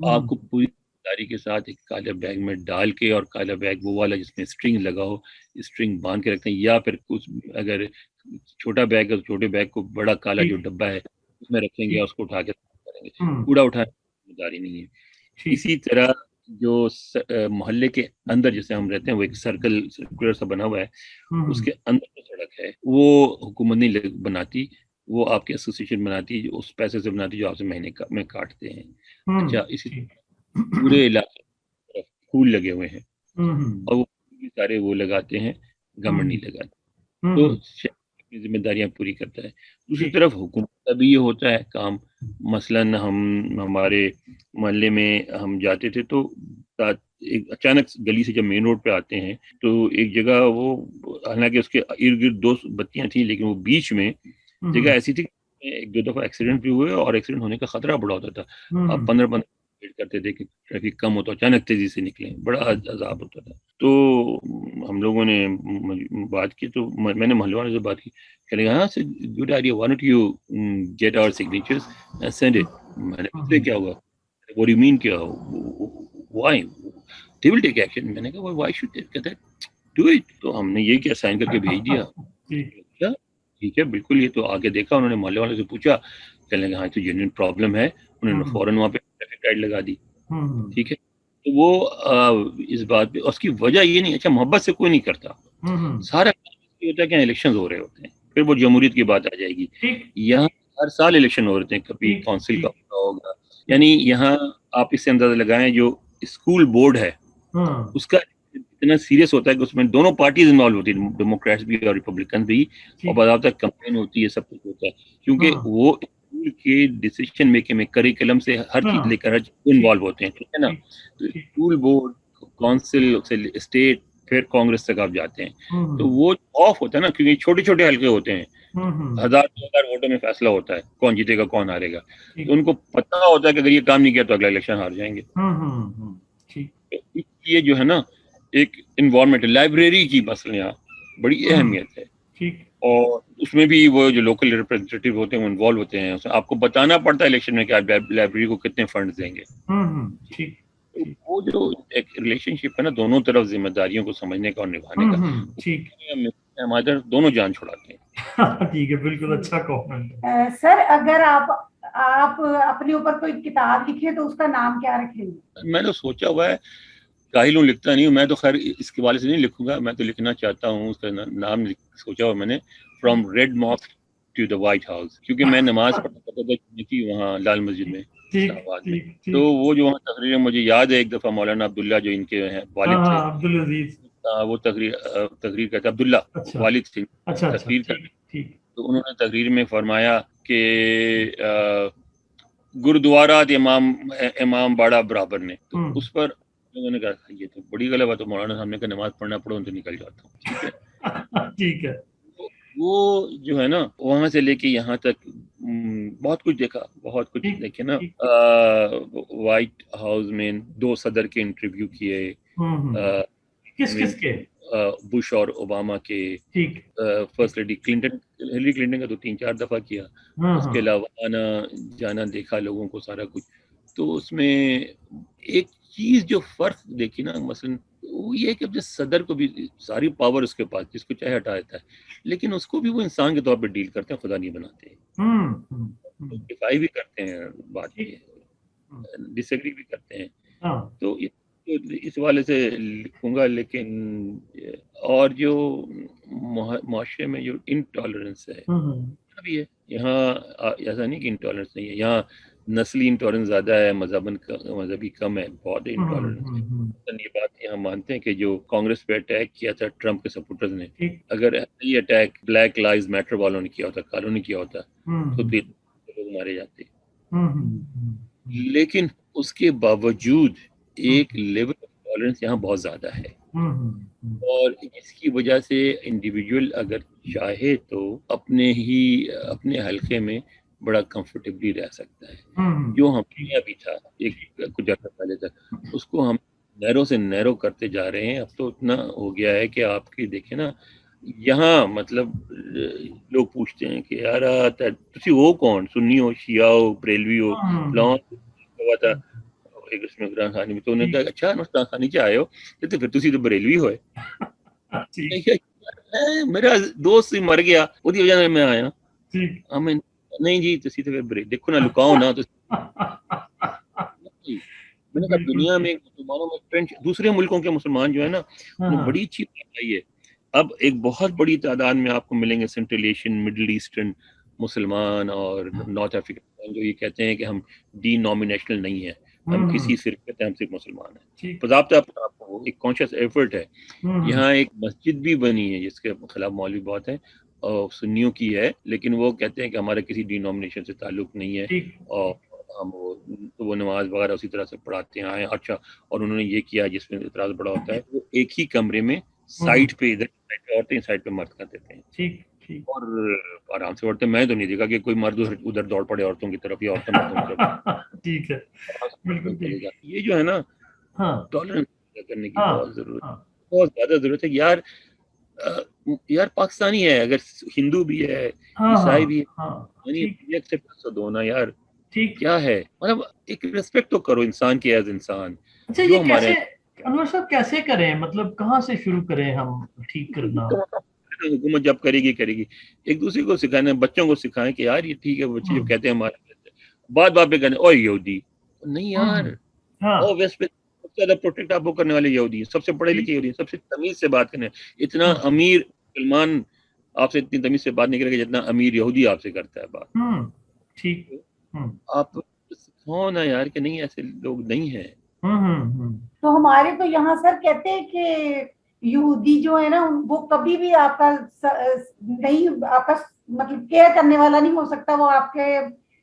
آپ کو پوری داری کے ساتھ ایک کالا بیگ میں ڈال کے، اور کالا بیگ وہ والا جس میں اسٹرنگ لگا ہو، اسٹرنگ باندھ کے رکھتے ہیں، یا پھر کچھ اگر چھوٹا بیگ ہے تو چھوٹے بیگ کو بڑا کالا جو ڈبہ ہے اس میں رکھیں گے، اس کو اٹھا کے کریں گے، کوڑا اٹھانے کی ذمہ داری نہیں ہے۔ اسی طرح جو محلے کے اندر جیسے ہم رہتے ہیں وہ ایک سرکولر سا بنا ہوا ہے، اس کے اندر جو سڑک ہے وہ حکومت نہیں بناتی، وہ آپ کی ایسوسیشن بناتی ہے، جو اس پیسے سے بناتی جو آپ سے مہینے میں کاٹتے ہیں۔ اچھا، اسی پورے علاقے میں پھول لگے ہوئے ہیں، اور وہ سارے وہ لگاتے ہیں، گورنمنٹ نہیں لگاتی، تو اپنی ذمہ داریاں پوری کرتا ہے۔ دوسری طرف حکومت کا بھی یہ ہوتا ہے کام، مثلاً ہمارے محلے میں ہم جاتے تھے تو ایک اچانک گلی سے جب مین روڈ پہ آتے ہیں تو ایک جگہ وہ، حالانکہ اس کے ارد گرد 2 بتیاں تھیں، لیکن وہ بیچ میں جگہ ایسی تھی کہ 1-2 دفعہ ایکسیڈنٹ بھی ہوئے، اور ایکسیڈنٹ ہونے کا خطرہ بڑا ہوتا تھا۔ اب 15 ویٹ کرتے تھے کہ ٹریفک کم ہو تو اچانک تیزی سے نکلیں، بڑا عذاب ہوتا تھا۔ تو ہم لوگوں نے بات کی، تو میں نے محلے والوں سے بات کی، کہنے لگا ہاں good idea, why don't you get our signatures and send it۔ میں نے پوچھا کیا ہوا، what do you mean کیا، why they will take action۔ میں نے کہا why should they، کہتے do it۔ تو ہم نے یہ کیا، سائن کر کے بھیج دیا۔ ٹھیک ہے، بالکل۔ یہ تو آگے دیکھا، انہوں نے محلے والوں سے پوچھا، کہنے لگا ہاں تو جینوئن پرابلم ہے، انہوں نے فوراً وہاں پہ ٹریفک لائٹ لگا دی۔ ٹھیک ہے، تو وہ اس بات پہ، اس کی وجہ یہ نہیں، اچھا محبت سے کوئی نہیں کرتا، سارا یہ ہوتا ہے کہ الیکشن ہو رہے ہوتے ہیں، پھر وہ جمہوریت کی بات آ جائے گی۔ یہاں ہر سال الیکشن ہو رہے ہیں، کبھی کونسل کا ہوگا، یعنی یہاں آپ اس سے اندازہ لگائیں جو اسکول بورڈ ہے اس کا اتنا سیریس ہوتا ہے کہ اس میں دونوں پارٹیز انوالو ہوتی ہیں، ڈیموکریٹس بھی اور ریپبلکن بھی، اور باضابطہ کمپین ہوتی ہے، سب کچھ ہوتا ہے، کیونکہ وہ اسکول کے ڈیسیشن میکنگ میں کریکلم سے ہر چیز لے کر ہر چیز انوالو ہوتے ہیں، ٹھیک ہے نا۔ تو اسکول بورڈ، کونسل سے اسٹیٹ، پھر کانگریس تک آپ جاتے ہیں، تو وہ آف ہوتا ہے نا، کیونکہ چھوٹے چھوٹے حلقے ہوتے ہیں، 1000-2000 ووٹوں میں فیصلہ ہوتا ہے کون جیتے گا کون ہارے گا، تو ان کو پتہ ہوتا ہے کہ اگر یہ کام نہیں کیا تو اگلا الیکشن ہار جائیں گے۔ یہ جو ہے نا ایک انوائرمنٹ، لائبریری کی مثلا یہاں بڑی اہمیت ہے، اور اس میں بھی وہ جو لوکل ریپرزینٹیٹیو ہوتے ہیں وہ انوالو ہوتے ہیں، آپ کو بتانا پڑتا ہے الیکشن میں کہ آپ لائبریری کو کتنے فنڈز دیں گے۔ وہ جو ایک ریلیشن شپ ہے نا، دونوں طرف ذمہ داریوں کو سمجھنے کا اور نبھانے کا، ہمارے دونوں جان چھڑاتے ہیں۔ ٹھیک ہے، بالکل اچھا کامنٹ۔ سر اگر آپ اپنے اوپر کوئی کتاب لکھیں تو اس کا نام کیا رکھیں گے؟ میں نے سوچا ہوا ہے، کاہل ہوں، لکھتا نہیں ہوں میں، تو خیر اس کے حوالے سے نہیں لکھوں گا، میں تو لکھنا چاہتا ہوں، اس کا نام سوچا ہوا میں نے، from red mouth to the White House, کیونکہ میں نماز پڑھتا تھا وہاں لال مسجد میں اسلام آباد میں، تو وہ جو وہاں تقریریں، مجھے یاد ہے ایک دفعہ مولانا عبداللہ جو ان کے ہیں والد تھے، عبدالعزیز، وہ تقریر کرتے، عبداللہ والد تھے، تقریر کرتے، تو انہوں نے تقریر میں فرمایا کہ گردوارات امام باڑا برابر نے، تو اس پر لوگوں نے کہا یہ تو بڑی غلط بات ہے، مولانا صاحب نے کہا نماز پڑھنا پڑھو تو نکل جاتا ہوں، ٹھیک ہے۔ ٹھیک ہے، وہ جو ہے نا وہاں سے لے کے یہاں تک بہت کچھ دیکھا، بہت کچھ دیکھے نا، وائٹ ہاؤس میں 2 صدر کے انٹرویو کیے، کس کس کے، بش اور اوباما کے، فرسٹ لیڈی ہلری کلنٹن کا تو 3-4 دفعہ کیا، اس کے علاوہ آنا جانا دیکھا لوگوں کو سارا کچھ، تو اس میں ایک چیز جو فرق دیکھی نا مثلا وہ یہ کہ جس صدر کو بھی ساری پاور اس کے پاس، جس کو چاہے ہٹا دیتا ہے، لیکن اس کو بھی وہ انسان کے طور پہ ڈیل کرتے ہیں، خدا نہیں بناتے ہیں، دفاعی بھی کرتے ہیں، بات ڈس ایگری بھی کرتے ہیں، تو اس حوالے سے لکھوں گا۔ لیکن اور جو معاشرے میں جو انٹالرنس ہے بھی ہے، یہاں ایسا نہیں کہ انٹالرنس نہیں ہے، یہاں نسلی انٹالرنس زیادہ ہے، مذہبی کم ہے، بہت انٹالرنس ہے۔ یہ بات یہاں مانتے ہیں کہ جو کانگریس پہ اٹیک کیا تھا ٹرمپ کے سپورٹرز نے، اگر یہ اٹیک بلیک لائز میٹر والوں نے کیا ہوتا، کالوں نے کیا ہوتا، تو لوگ مارے جاتے، لیکن اس کے باوجود ایک لیول آف ٹالرنس یہاں بہت زیادہ ہے، اور اس کی وجہ سے انڈیویجول اگر چاہے تو اپنے حلقے میں بڑا کمفرٹیبلی رہ سکتا ہے۔ جو ہم ابھی تھا ایک کچھ عرصہ پہلے تک، اس کو ہم نیرو سے نیرو کرتے جا رہے ہیں، اب تو اتنا ہو گیا ہے کہ آپ کی دیکھیں نا، یہاں مطلب لوگ پوچھتے ہیں کہ یار تسی وہ کون، سنی ہو، شیعہ ہو، بریلوی ہو، فلاں ہوا تھا، ایک اس میں عمران خان بھی, تو انہوں نے کہا اچھا عمران خان نیچے آئے ہو تو پھر تسی تو بریلوی ہوئے. میرا دوست ہی مر گیا وہی وجہ سے میں آیا. ہمیں نہیں جی تسی تو پھر دیکھو نا لکاؤ نا. میں نے کہا دنیا میں مسلمانوں میں ٹرینچ, دوسرے ملکوں کے مسلمان جو ہے نا وہ بڑی اچھی بات آئی ہے. اب ایک بہت بڑی تعداد میں آپ کو ملیں گے سینٹرل ایشین, مڈل ایسٹرن مسلمان اور نارتھ افریقن جو یہ کہتے ہیں کہ ہم ڈی نامینیشنل نہیں ہیں, ہم کسی فرقے سے, ہم صرف مسلمان ہیں. باضابطہ ایک کانشیس ایفرٹ ہے. یہاں ایک مسجد بھی بنی ہے جس کے خلاف مولوی بہت ہیں, اور سنیوں کی ہے, لیکن وہ کہتے ہیں کہ ہمارا کسی ڈی نامینیشن سے تعلق نہیں ہے اور ہم وہ نماز وغیرہ اسی طرح سے پڑھاتے ہیں. اچھا, اور انہوں نے یہ کیا جس میں اعتراض بڑا ہوتا ہے, وہ ایک ہی کمرے میں سائڈ پہ ادھر عورتیں سائڈ پہ مرد کر دیتے ہیں اور آرام سے پڑھتے ہیں. میں تو نہیں دیکھا کہ کوئی مرد ادھر دوڑ پڑے عورتوں کی طرف یا عورتیں مردوں کی طرف. ٹھیک ہے, یہ جو ہے نا ٹالرنس کرنے کی بہت ضرورت ہے, بہت زیادہ ضرورت ہے یار. یار پاکستانی ہے, اگر ہندو بھی ہے, عیسائی بھی ہے, دونا یار کیا ہے, مطلب ایک ریسپیکٹ تو کرو انسان کی ایز انسان. اچھا یہ کیسے انور صاحب کیسے کریں, مطلب کہاں سے شروع کریں ہم ٹھیک کرنا؟ حکومت جب کرے گی ایک دوسرے کو سکھانا, بچوں کو سکھائیں کہ یار یہ ٹھیک ہے. بچے جب کہتے ہیں ہمارے بات پہ کہتے ہیں او یہودی, نہیں یار, او ویسٹ پہ سب سے زیادہ پروٹیکٹ آپ کو کرنے والے یہودی ہیں, سب سے پڑھے لکھے یہودی ہیں, سب سے تمیز سے بات کرنے. اتنا امیر مسلمان آپ سے اتنی تمیز سے بات نہیں کرے گا جتنا امیر یہودی آپ سے کرتا ہے بات. ٹھیک, آپ سکھاؤ نا یار کہ نہیں ایسے لوگ نہیں ہیں. تو ہمارے تو یہاں سر کہتے ہیں کہ یہودی جو ہے نا وہ کبھی بھی آپ کا نہیں, آپ کا مطلب کیئر کرنے والا نہیں ہو سکتا. وہ آپ کے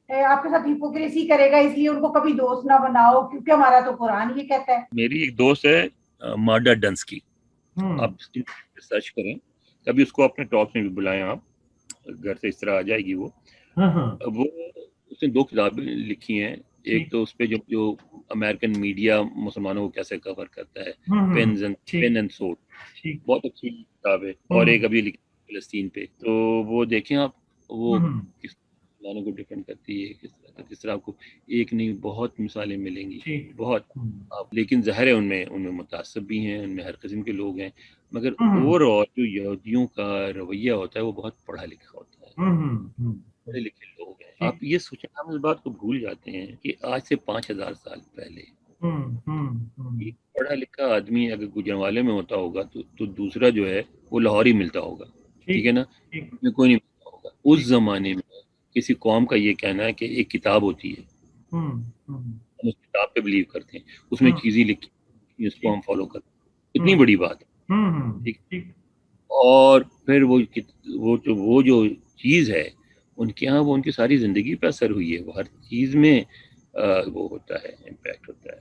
ساتھ ہپوکریسی کرے گا, اس لیے ان کو کبھی دوست نہ بناؤ, کیونکہ ہمارا تو قرآن یہ کہتا ہے. میری ایک دوست ہے مارڈا ڈنسکی, آپ سرچ کریں, کبھی اس کو اپنے ٹاک میں بھی بلائیں, آپ گھر سے اس طرح آ جائے گی. وہ اس نے 2 کتابیں لکھی ہیں. ایک تو اس پہ جو امریکن میڈیا مسلمانوں کو کیسے کور کرتا ہے, پین اینڈ سورڈ, بہت اچھی کتاب ہے. اور ایک ابھی لکھی فلسطین پہ, تو وہ دیکھیں آپ, وہ کس مسلمانوں کو ڈیفینڈ کرتی ہے, کس طرح آپ کو ایک نہیں بہت مثالیں ملیں گی, بہت. لیکن ظاہر ہے ان میں متعصب بھی ہیں, ان میں ہر قسم کے لوگ ہیں, مگر اوور آل جو یہودیوں کا رویہ ہوتا ہے وہ بہت پڑھا لکھا ہوتا ہے, پڑھے لکھے لوگ ہیں. آپ یہ سوچیں, ہم اس بات کو بھول جاتے ہیں کہ آج سے 5000 سال پہلے ایک پڑھا لکھا آدمی اگر گوجرانوالے میں ہوتا ہوگا تو دوسرا جو ہے وہ لاہور ہی ملتا ہوگا, ٹھیک ہے نا, میں کوئی نہیں ملتا ہوگا. اس زمانے میں کسی قوم کا یہ کہنا ہے کہ ایک کتاب ہوتی ہے, ہم اس کتاب پہ بلیو کرتے ہیں, اس میں چیزیں لکھی اس کو ہم فالو کرتے ہیں, اتنی بڑی بات ہے. ٹھیک, اور پھر وہ جو چیز ہے ان کے ہاں, وہ ان کی ساری زندگی پہ اثر ہوئی ہے, وہ ہر چیز میں وہ ہوتا ہے, امپیکٹ ہوتا ہے.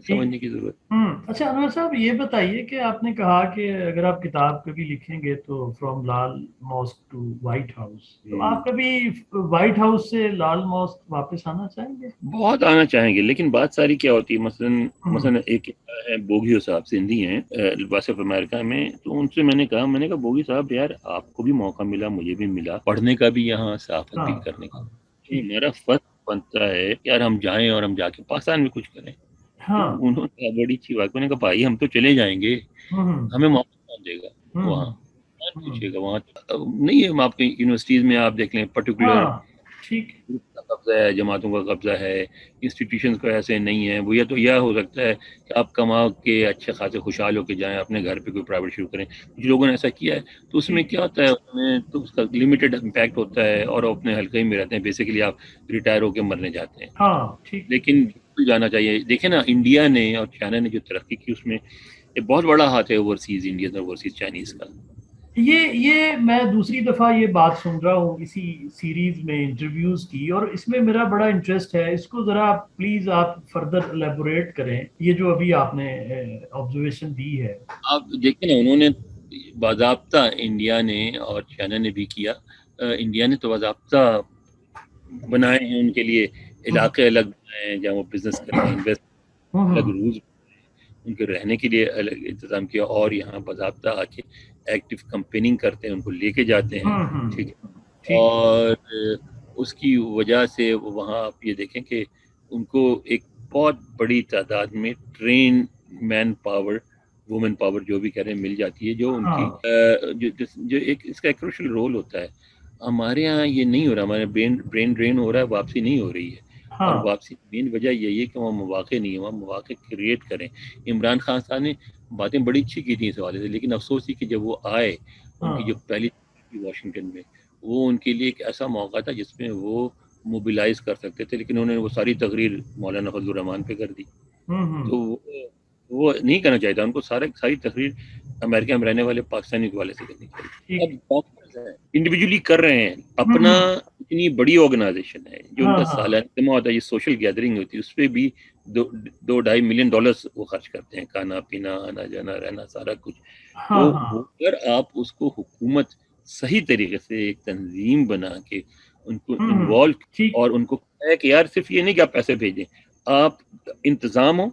سمجھنے کی ضرورت. اچھا انور صاحب یہ بتائیے کہ آپ نے کہا کہ اگر آپ کتاب کبھی لکھیں گے تو from Lal mask to white house, تو آپ کبھی وائٹ ہاؤس سے لال ماسک واپس آنا چاہیں گے؟ بہت آنا چاہیں گے, لیکن بات ساری کیا ہوتی ہے, مثلا ایک بوگیو صاحب سندھی ہیں وائس آف امریکہ میں, تو ان سے میں نے کہا بوگی صاحب یار آپ کو بھی موقع ملا, مجھے بھی ملا, پڑھنے کا بھی, یہاں صحافت بھی کرنے کا, میرا فرض بنتا ہے یار ہم جائیں اور ہم جا کے پاکستان میں کچھ کریں. انہوں نے بڑی اچھی بات, انہوں نے کہا بھائی ہم تو چلے جائیں گے, ہمیں موقع کون دے گا وہاں, پوچھے گا وہاں نہیں ہے. آپ کی یونیورسٹیز میں آپ دیکھ لیں پرٹیکولر قبضہ ہے, جماعتوں کا قبضہ ہے, انسٹیٹیوشنز کو ایسے نہیں ہے. وہ یہ ہو سکتا ہے کہ آپ کما کے اچھے خاصے خوشحال ہو کے جائیں, اپنے گھر پہ کوئی پرائیویٹ شروع کریں. کچھ لوگوں نے ایسا کیا ہے, تو اس میں کیا ہوتا ہے, اس میں تو اس کا لمیٹڈ امپیکٹ ہوتا ہے, اور اپنے حلقے میں رہتے ہیں. بیسیکلی آپ ریٹائر ہو کے مرنے جاتے ہیں. لیکن جانا چاہیے. دیکھیں نا, انڈیا نے اور چائنا نے جو ترقی کی, اس میں ایک بہت بڑا ہاتھ ہے اوورسیز انڈین اور اوورسیز چائنیز کا. یہ میں دوسری دفعہ یہ بات سن رہا ہوں اسی سیریز میں انٹرویوز کی, اور اس میں میرا بڑا انٹرسٹ ہے. اس کو ذرا پلیز آپ فردر الیبوریٹ کریں, یہ جو ابھی آپ نے آبزرویشن دی ہے. آپ دیکھیں نا, انہوں نے باضابطہ, انڈیا نے اور چائنا نے بھی کیا. انڈیا نے تو باضابطہ بنائے ہیں ان کے لیے علاقے الگ بنائے ہیں جہاں وہ بزنس کریں, انویسٹ, الگ رولز ان کے رہنے کے لیے الگ انتظام کیا, اور یہاں باضابطہ آ کے ایکٹیو کمپیننگ کرتے ہیں, ان کو لے کے جاتے ہیں. ٹھیک ہے, اور اس کی وجہ سے وہاں آپ یہ دیکھیں کہ ان کو ایک بہت بڑی تعداد میں train man power women power جو بھی کہہ رہے ہیں مل جاتی ہے، جو ان کی جو ایک اس کا ایک کروشل رول ہوتا ہے. ہمارے یہاں یہ نہیں ہو رہا، ہمارے برین ڈرین ہو رہا ہے، واپسی نہیں ہو رہی ہے. اور واپسی مین وجہ یہی ہے کہ وہاں مواقع نہیں ہے، وہاں مواقع کریٹ کریں. عمران خان صاحب نے باتیں بڑی اچھی کی تھیں اس حوالے سے، لیکن افسوس تھی کہ جب وہ آئے ان کی جو پہلی واشنگٹن میں، وہ ان کے لیے ایک ایسا موقع تھا جس میں وہ موبیلائز کر سکتے تھے، لیکن انہوں نے وہ ساری تقریر مولانا فضل الرحمان پہ کر دی. تو وہ نہیں کرنا چاہیے تھا، ان کو ساری تقریر امریکہ میں رہنے والے پاکستانی کے والے سے کرنی چاہیے. اب انڈیویجولی کر رہے ہیں اپنا، اتنی بڑی آرگنائزیشن ہے جو ان کا سالانہ اجتماع ہوتا ہے، یہ سوشل گیدرنگ ہوتی ہے، اس پہ بھی $2-2.5 ملین وہ خرچ کرتے ہیں، کھانا پینا آنا جانا رہنا سارا کچھ. تو اگر آپ اس کو حکومت صحیح طریقے سے ایک تنظیم بنا کے ان کو انوالو اور ان کو ہے کہ یار صرف یہ نہیں کہ آپ پیسے بھیجیں، آپ انتظام ہو.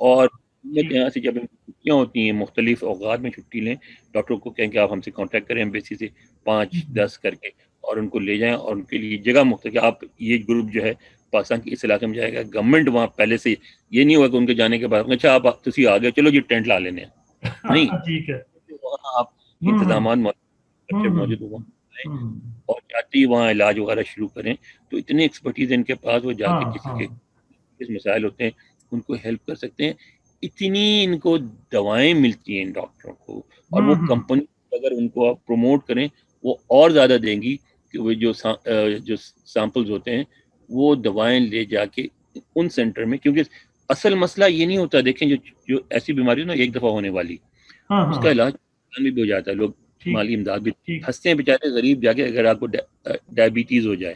اور یہاں سے جب چھٹیاں ہوتی ہیں مختلف اوقات میں چھٹی لیں، ڈاکٹر کو کہیں کہ آپ ہم سے کانٹیکٹ کریں ایمبیسی سے 5-10 کر کے، اور ان کو لے جائیں اور ان کے لیے جگہ مختلف، آپ یہ گروپ جو ہے پاکستان کے اس علاقے میں جائے گا. گورنمنٹ وہاں پہلے سے یہ نہیں ہوا کہ ان کے جانے کے بعد اچھا آپ تسی آ گئے چلو جی ٹینٹ لا لینے ہیں، نہیں، ٹھیک ہے، وہاں آپ انتظامات موجود ہوا اور جاتے ہی وہاں علاج وغیرہ شروع کریں. تو اتنے ایکسپرٹیز ان کے پاس، وہ جا کے کسی کے مسائل ہوتے ہیں ان کو ہیلپ کر سکتے ہیں. اتنی ان کو دوائیں ملتی ہیں ان ڈاکٹروں کو، اور وہ کمپنی اگر ان کو آپ پروموٹ کریں وہ اور زیادہ دیں گی کہ وہ جو سیمپلز ہوتے ہیں وہ دوائیں لے جا کے ان سینٹر میں. کیونکہ اصل مسئلہ یہ نہیں ہوتا، دیکھیں جو ایسی بیماری نا ایک دفعہ ہونے والی، اس کا علاج بھی ہو جاتا ہے، لوگ مالی امداد بھی ہنستے ہیں بیچارے غریب جا کے. اگر آپ کو ڈائبٹیز ہو جائے،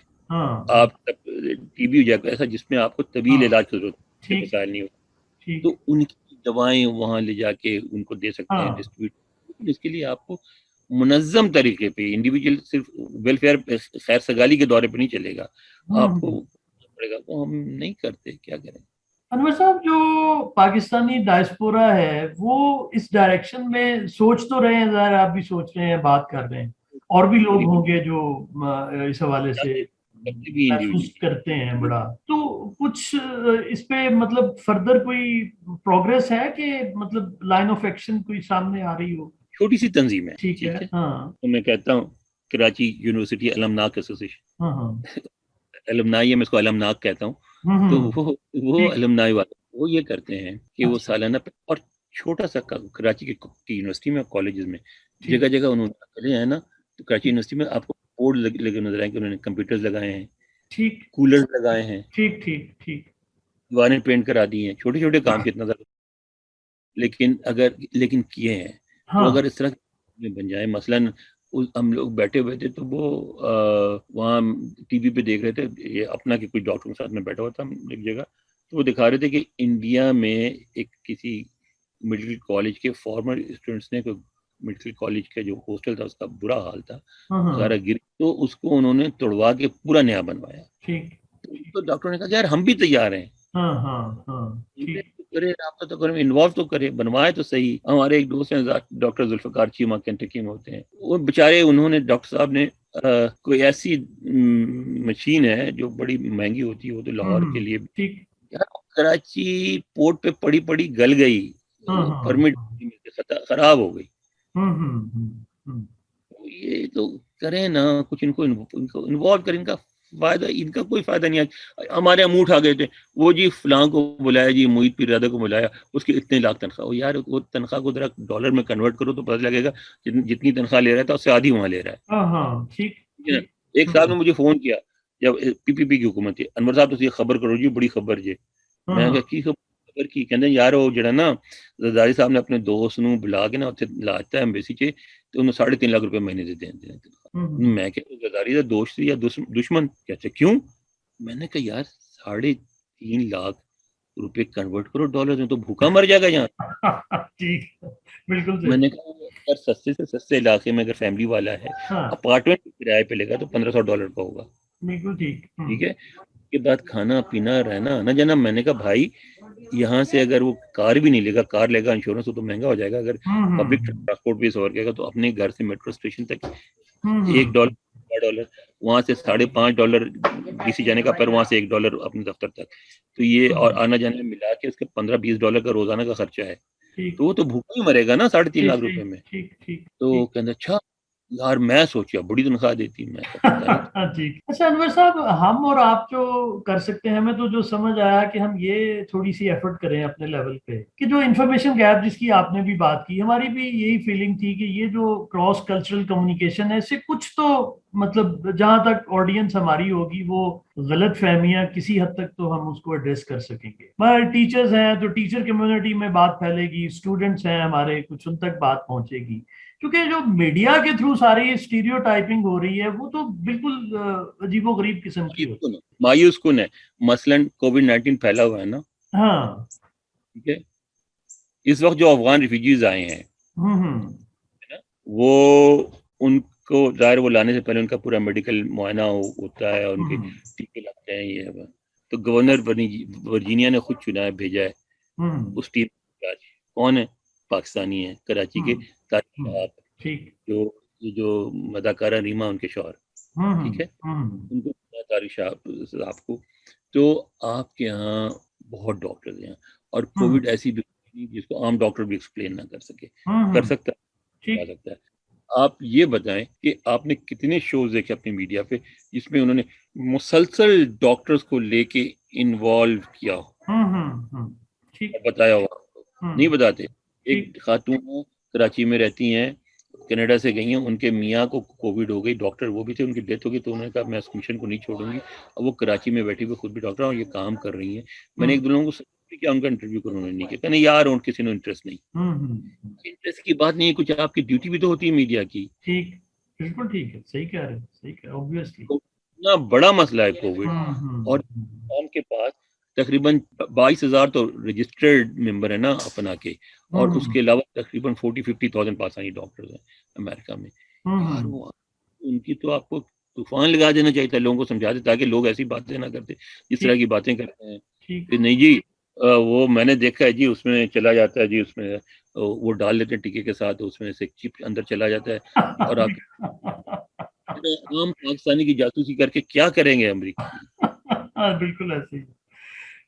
آپ ٹی بی ہو جائے ایسا جس میں آپ کو طویل علاج کی ضرورت ہے، مسائل نہیں ہوتا، تو ان کی دوائیں وہاں لے جا کے ان کو دے سکتے ہیں ڈسٹریبیوٹ. اس کے لیے آپ کو منظم طریقے پہ، انڈیویجول صرف ویلفیئر خیر سگالی کے دورے پہ نہیں چلے گا، آپ کو پڑے گا. وہ ہم نہیں کرتے، کیا کریں. انور صاحب، جو پاکستانی ڈائسپورا ہے وہ اس ڈائریکشن میں سوچ تو رہے ہیں، ظاہر آپ بھی سوچ رہے ہیں، بات کر رہے ہیں، اور بھی لوگ ہوں گے جو اس حوالے سے محسوس کرتے ہیں بڑا. تو کچھ اس پہ مطلب فردر کوئی پروگریس ہے کہ مطلب لائن آف ایکشن کوئی سامنے آ رہی ہو؟ چھوٹی سی تنظیم ہے، ٹھیک ہے. تو میں کہتا ہوں کراچی یونیورسٹی المناک ایسوسیشن، المنائی ہے، میں اس کو المناک کہتا ہوں. تو وہ المنائی والے وہ یہ کرتے ہیں کہ وہ سالانہ اور چھوٹا سا کراچی کی یونیورسٹی میں کالجز میں جگہ جگہ انہوں نے ہیں نا. تو کراچی یونیورسٹی میں آپ کو بورڈ لگے نظر آئیں کہ انہوں نے کمپیوٹرز لگائے ہیں، کولرز لگائے ہیں، دیواریں پینٹ کرا دی ہیں. چھوٹے چھوٹے کام کتنا زیادہ، لیکن کیے ہیں. تو اگر اس طرح بن جائے، مثلاً ہم لوگ بیٹھے ہوئے تھے تو وہ وہاں ٹی وی پہ دیکھ رہے تھے، یہ اپنا کہ کوئی ڈاکٹر کے ساتھ میں بیٹھا ہوا تھا ایک جگہ، تو وہ دکھا رہے تھے کہ انڈیا میں ایک کسی میڈیکل کالج کے فارمر اسٹوڈنٹس نے، کوئی میڈیکل کالج کا جو ہاسٹل تھا اس کا برا حال تھا، سارا گر، تو اس کو انہوں نے توڑوا کے پورا نیا بنوایا. تو ڈاکٹر نے کہا کہ یار ہم بھی تیار ہیں، رابطہ تو کریں، انوالو تو کریں، بنوائے تو صحیح. ہمارے ایک دوست ہیں ڈاکٹر ذوالفقار چیمہ، کینٹکی میں ہوتے ہیں، وہ بیچارے انہوں نے ڈاکٹر صاحب نے کوئی ایسی مشین ہے جو بڑی مہنگی ہوتی ہے، وہ تو لاہور کے لیے کراچی پورٹ پہ پڑی گل گئی، پرمٹ خراب ہو گئی. یہ تو کریں نا کچھ، ان کو انوالو کریں، ان کا فائدہ، ان کا کوئی فائدہ نہیں ہے. ہمارے ہم اٹھ آ گئے تھے، وہ جی فلاں کو بلایا، جی معید پیر زادہ کو بلایا، اس کی اتنے لاکھ تنخواہ. یار وہ تنخواہ کو ذرا ڈالر میں کنورٹ کرو تو پتہ لگے گا جتنی تنخواہ لے رہا تھا اس سے آدھی وہاں لے رہا ہے. ایک سال میں مجھے فون کیا جب پی پی پی کی حکومت تھی، انور صاحب تو یہ خبر کرو جی، بڑی خبر جی. میں کہا کی خبر کی؟ کہتے ہیں یار وہ جڑا نا زرداری صاحب نے اپنے دوست نو بلا کے نا اتنے لاتا ہے ایمبیسی چ، تو انہوں 3.5 لاکھ روپے مہینے سے دیں. میں کہ زرداری کا دوست یا دشمن؟ کہتے کیوں؟ میں نے کہا یار 3.5 لاکھ روپے کنورٹ کرو ڈالر میں، تو بھوکا مر جائے گا یہاں. بالکل. میں نے کہا اگر سستے سے سستے علاقے میں اگر فیملی والا ہے اپارٹمنٹ کرائے پہ لے گا تو $1,500 کا ہوگا. بالکل ٹھیک ہے. کے بعد کھانا پینا رہنا آنا جانا. میں نے کہا بھائی یہاں سے اگر وہ کار بھی نہیں لے گا، کار لے گا انشورنس تو مہنگا ہو جائے گا. اگر پبلک ٹرانسپورٹ بھی سور گا تو اپنے گھر سے میٹرو اسٹیشن تک $1 $4, وہاں سے $5.5 DC جانے کا، پھر وہاں سے $1 اپنے دفتر تک. تو یہ اور آنا جانے میں ملا کے اس کے $15-20 کا روزانہ کا خرچہ ہے. تو وہ تو بھوکا ہی مرے گا نا 3.5 لاکھ روپے میں. تو کہنا اچھا یار میں سوچیا بڑی تنخواہ دیتی میں. ٹھیک. اچھا انور صاحب، ہم اور آپ جو کر سکتے ہیں، ہمیں تو جو سمجھ آیا کہ ہم یہ تھوڑی سی ایفرٹ کریں اپنے لیول پہ کہ جو انفارمیشن گیپ جس کی آپ نے بھی بات کی، ہماری بھی یہی فیلنگ تھی کہ یہ جو کراس کلچرل کمیونیکیشن ہے، اس سے کچھ تو مطلب جہاں تک آڈینس ہماری ہوگی وہ غلط فہمیاں کسی حد تک تو ہم اس کو ایڈریس کر سکیں گے. مگر ٹیچرز ہیں تو ٹیچر کمیونٹی میں بات پھیلے گی، اسٹوڈنٹس ہیں ہمارے، کچھ ان تک بات پہنچے گی. کیونکہ جو میڈیا کے تھرو ساری اسٹیریو ٹائپنگ ہو رہی ہے وہ تو بالکل عجیب و غریب قسم کی ہوتی ہے، مایوس کن ہے. مثلاً کووڈ-19 پھیلا ہوا ہے نا. ہاں ٹھیک ہے. اس وقت جو افغان ریفیوجیز آئے ہیں وہ ان کو ظاہر وہ لانے سے پہلے ان کا پورا میڈیکل معائنہ ہوتا ہے، ان کے ٹیکے لگتے ہیں. یہ تو گورنر ورجینیا نے خود چنا ہے، بھیجا ہے اس ٹیم. کون ہے؟ پاکستانی ہے، کراچی کے جو اداکارہ ریما ان کے شوہر. ٹھیک ہے. ان کو طارق صاحب کو. تو آپ کے ہاں بہت ڈاکٹرز ہیں اور کووڈ ایسی جس کو عام ڈاکٹر بھی ایکسپلین نہ کر سکے. کر سکتا ہے. آپ یہ بتائیں کہ آپ نے کتنے شوز دیکھے اپنی میڈیا پہ جس میں انہوں نے مسلسل ڈاکٹرز کو لے کے انوالو کیا ہو، بتایا ہو؟ نہیں بتاتے. ایک خاتون کراچی میں رہتی ہیں، کینیڈا سے گئی ہیں، ان کے میاں کو کووڈ ہو گئی، ڈاکٹر وہ بھی تھے، ان کی ڈیتھ ہو گئی. تو انہوں نے کہا میں اس مشن کو نہیں چھوڑوں گی. اور وہ کراچی میں بیٹھی ہوئی خود بھی ڈاکٹر اور یہ کام کر رہی ہیں. میں نے ایک دو لوگوں کو کیا ان کا انٹرویو کروں، انہوں نے نہیں کیا. کہنے یار ان کسی نے انٹرسٹ نہیں. انٹرسٹ کی بات نہیں ہے، کچھ آپ کی ڈیوٹی بھی تو ہوتی ہے میڈیا کی. ٹھیک، بالکل ٹھیک ہے، صحیح کہہ رہے ہیں، صحیح کہہ رہے ہیں. obviously اتنا بڑا مسئلہ ہے کووڈ، اور قوم کے پاس تقریباً 22,000 تو رجسٹرڈ ممبر ہے نا اپنا کے، اور اس کے علاوہ تقریباً 40-50,000 پاکستانی ڈاکٹرز ہیں امریکہ میں. یار وہ ان کی تو آپ کو طوفان لگا دینا چاہیے تھا، لوگوں کو سمجھا دے تاکہ لوگ ایسی باتیں نہ کرتے جس طرح کی باتیں کرتے ہیں. کہ نہیں جی وہ میں نے دیکھا ہے جی اس میں چلا جاتا ہے جی، اس میں وہ ڈال لیتے ہیں ٹکے کے ساتھ، اس میں سے چپ اندر چلا جاتا ہے. اور آپ عام پاکستانی کی جاسوسی کر کے کیا کریں گے امریکی؟ بالکل ایسے ہی.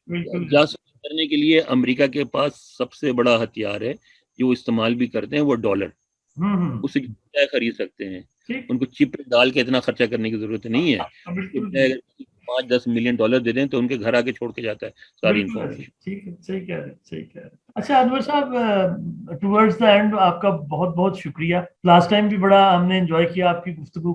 بالکل جاسوسی کرنے کے لیے امریکہ کے پاس سب سے بڑا ہتھیار ہے جو استعمال بھی کرتے ہیں، وہ ڈالر. اسے کیا خرید سکتے ہیں. ان کو چپ ڈال کے اتنا خرچہ کرنے کی ضرورت نہیں ہے. 5-10 ملین ڈالر دے دیں تو ان کے گھر آ کے چھوڑ کے جاتا ہے ساری انفارمیشن. ٹھیک ہے، صحیح کہہ رہے ہیں، صحیح کہہ رہے ہیں. اچھا انور صاحب، ٹورڈز دا اینڈ آپ کا بہت بہت شکریہ. لاسٹ ٹائم بھی بڑا ہم نے انجوائے کیا آپ کی گفتگو.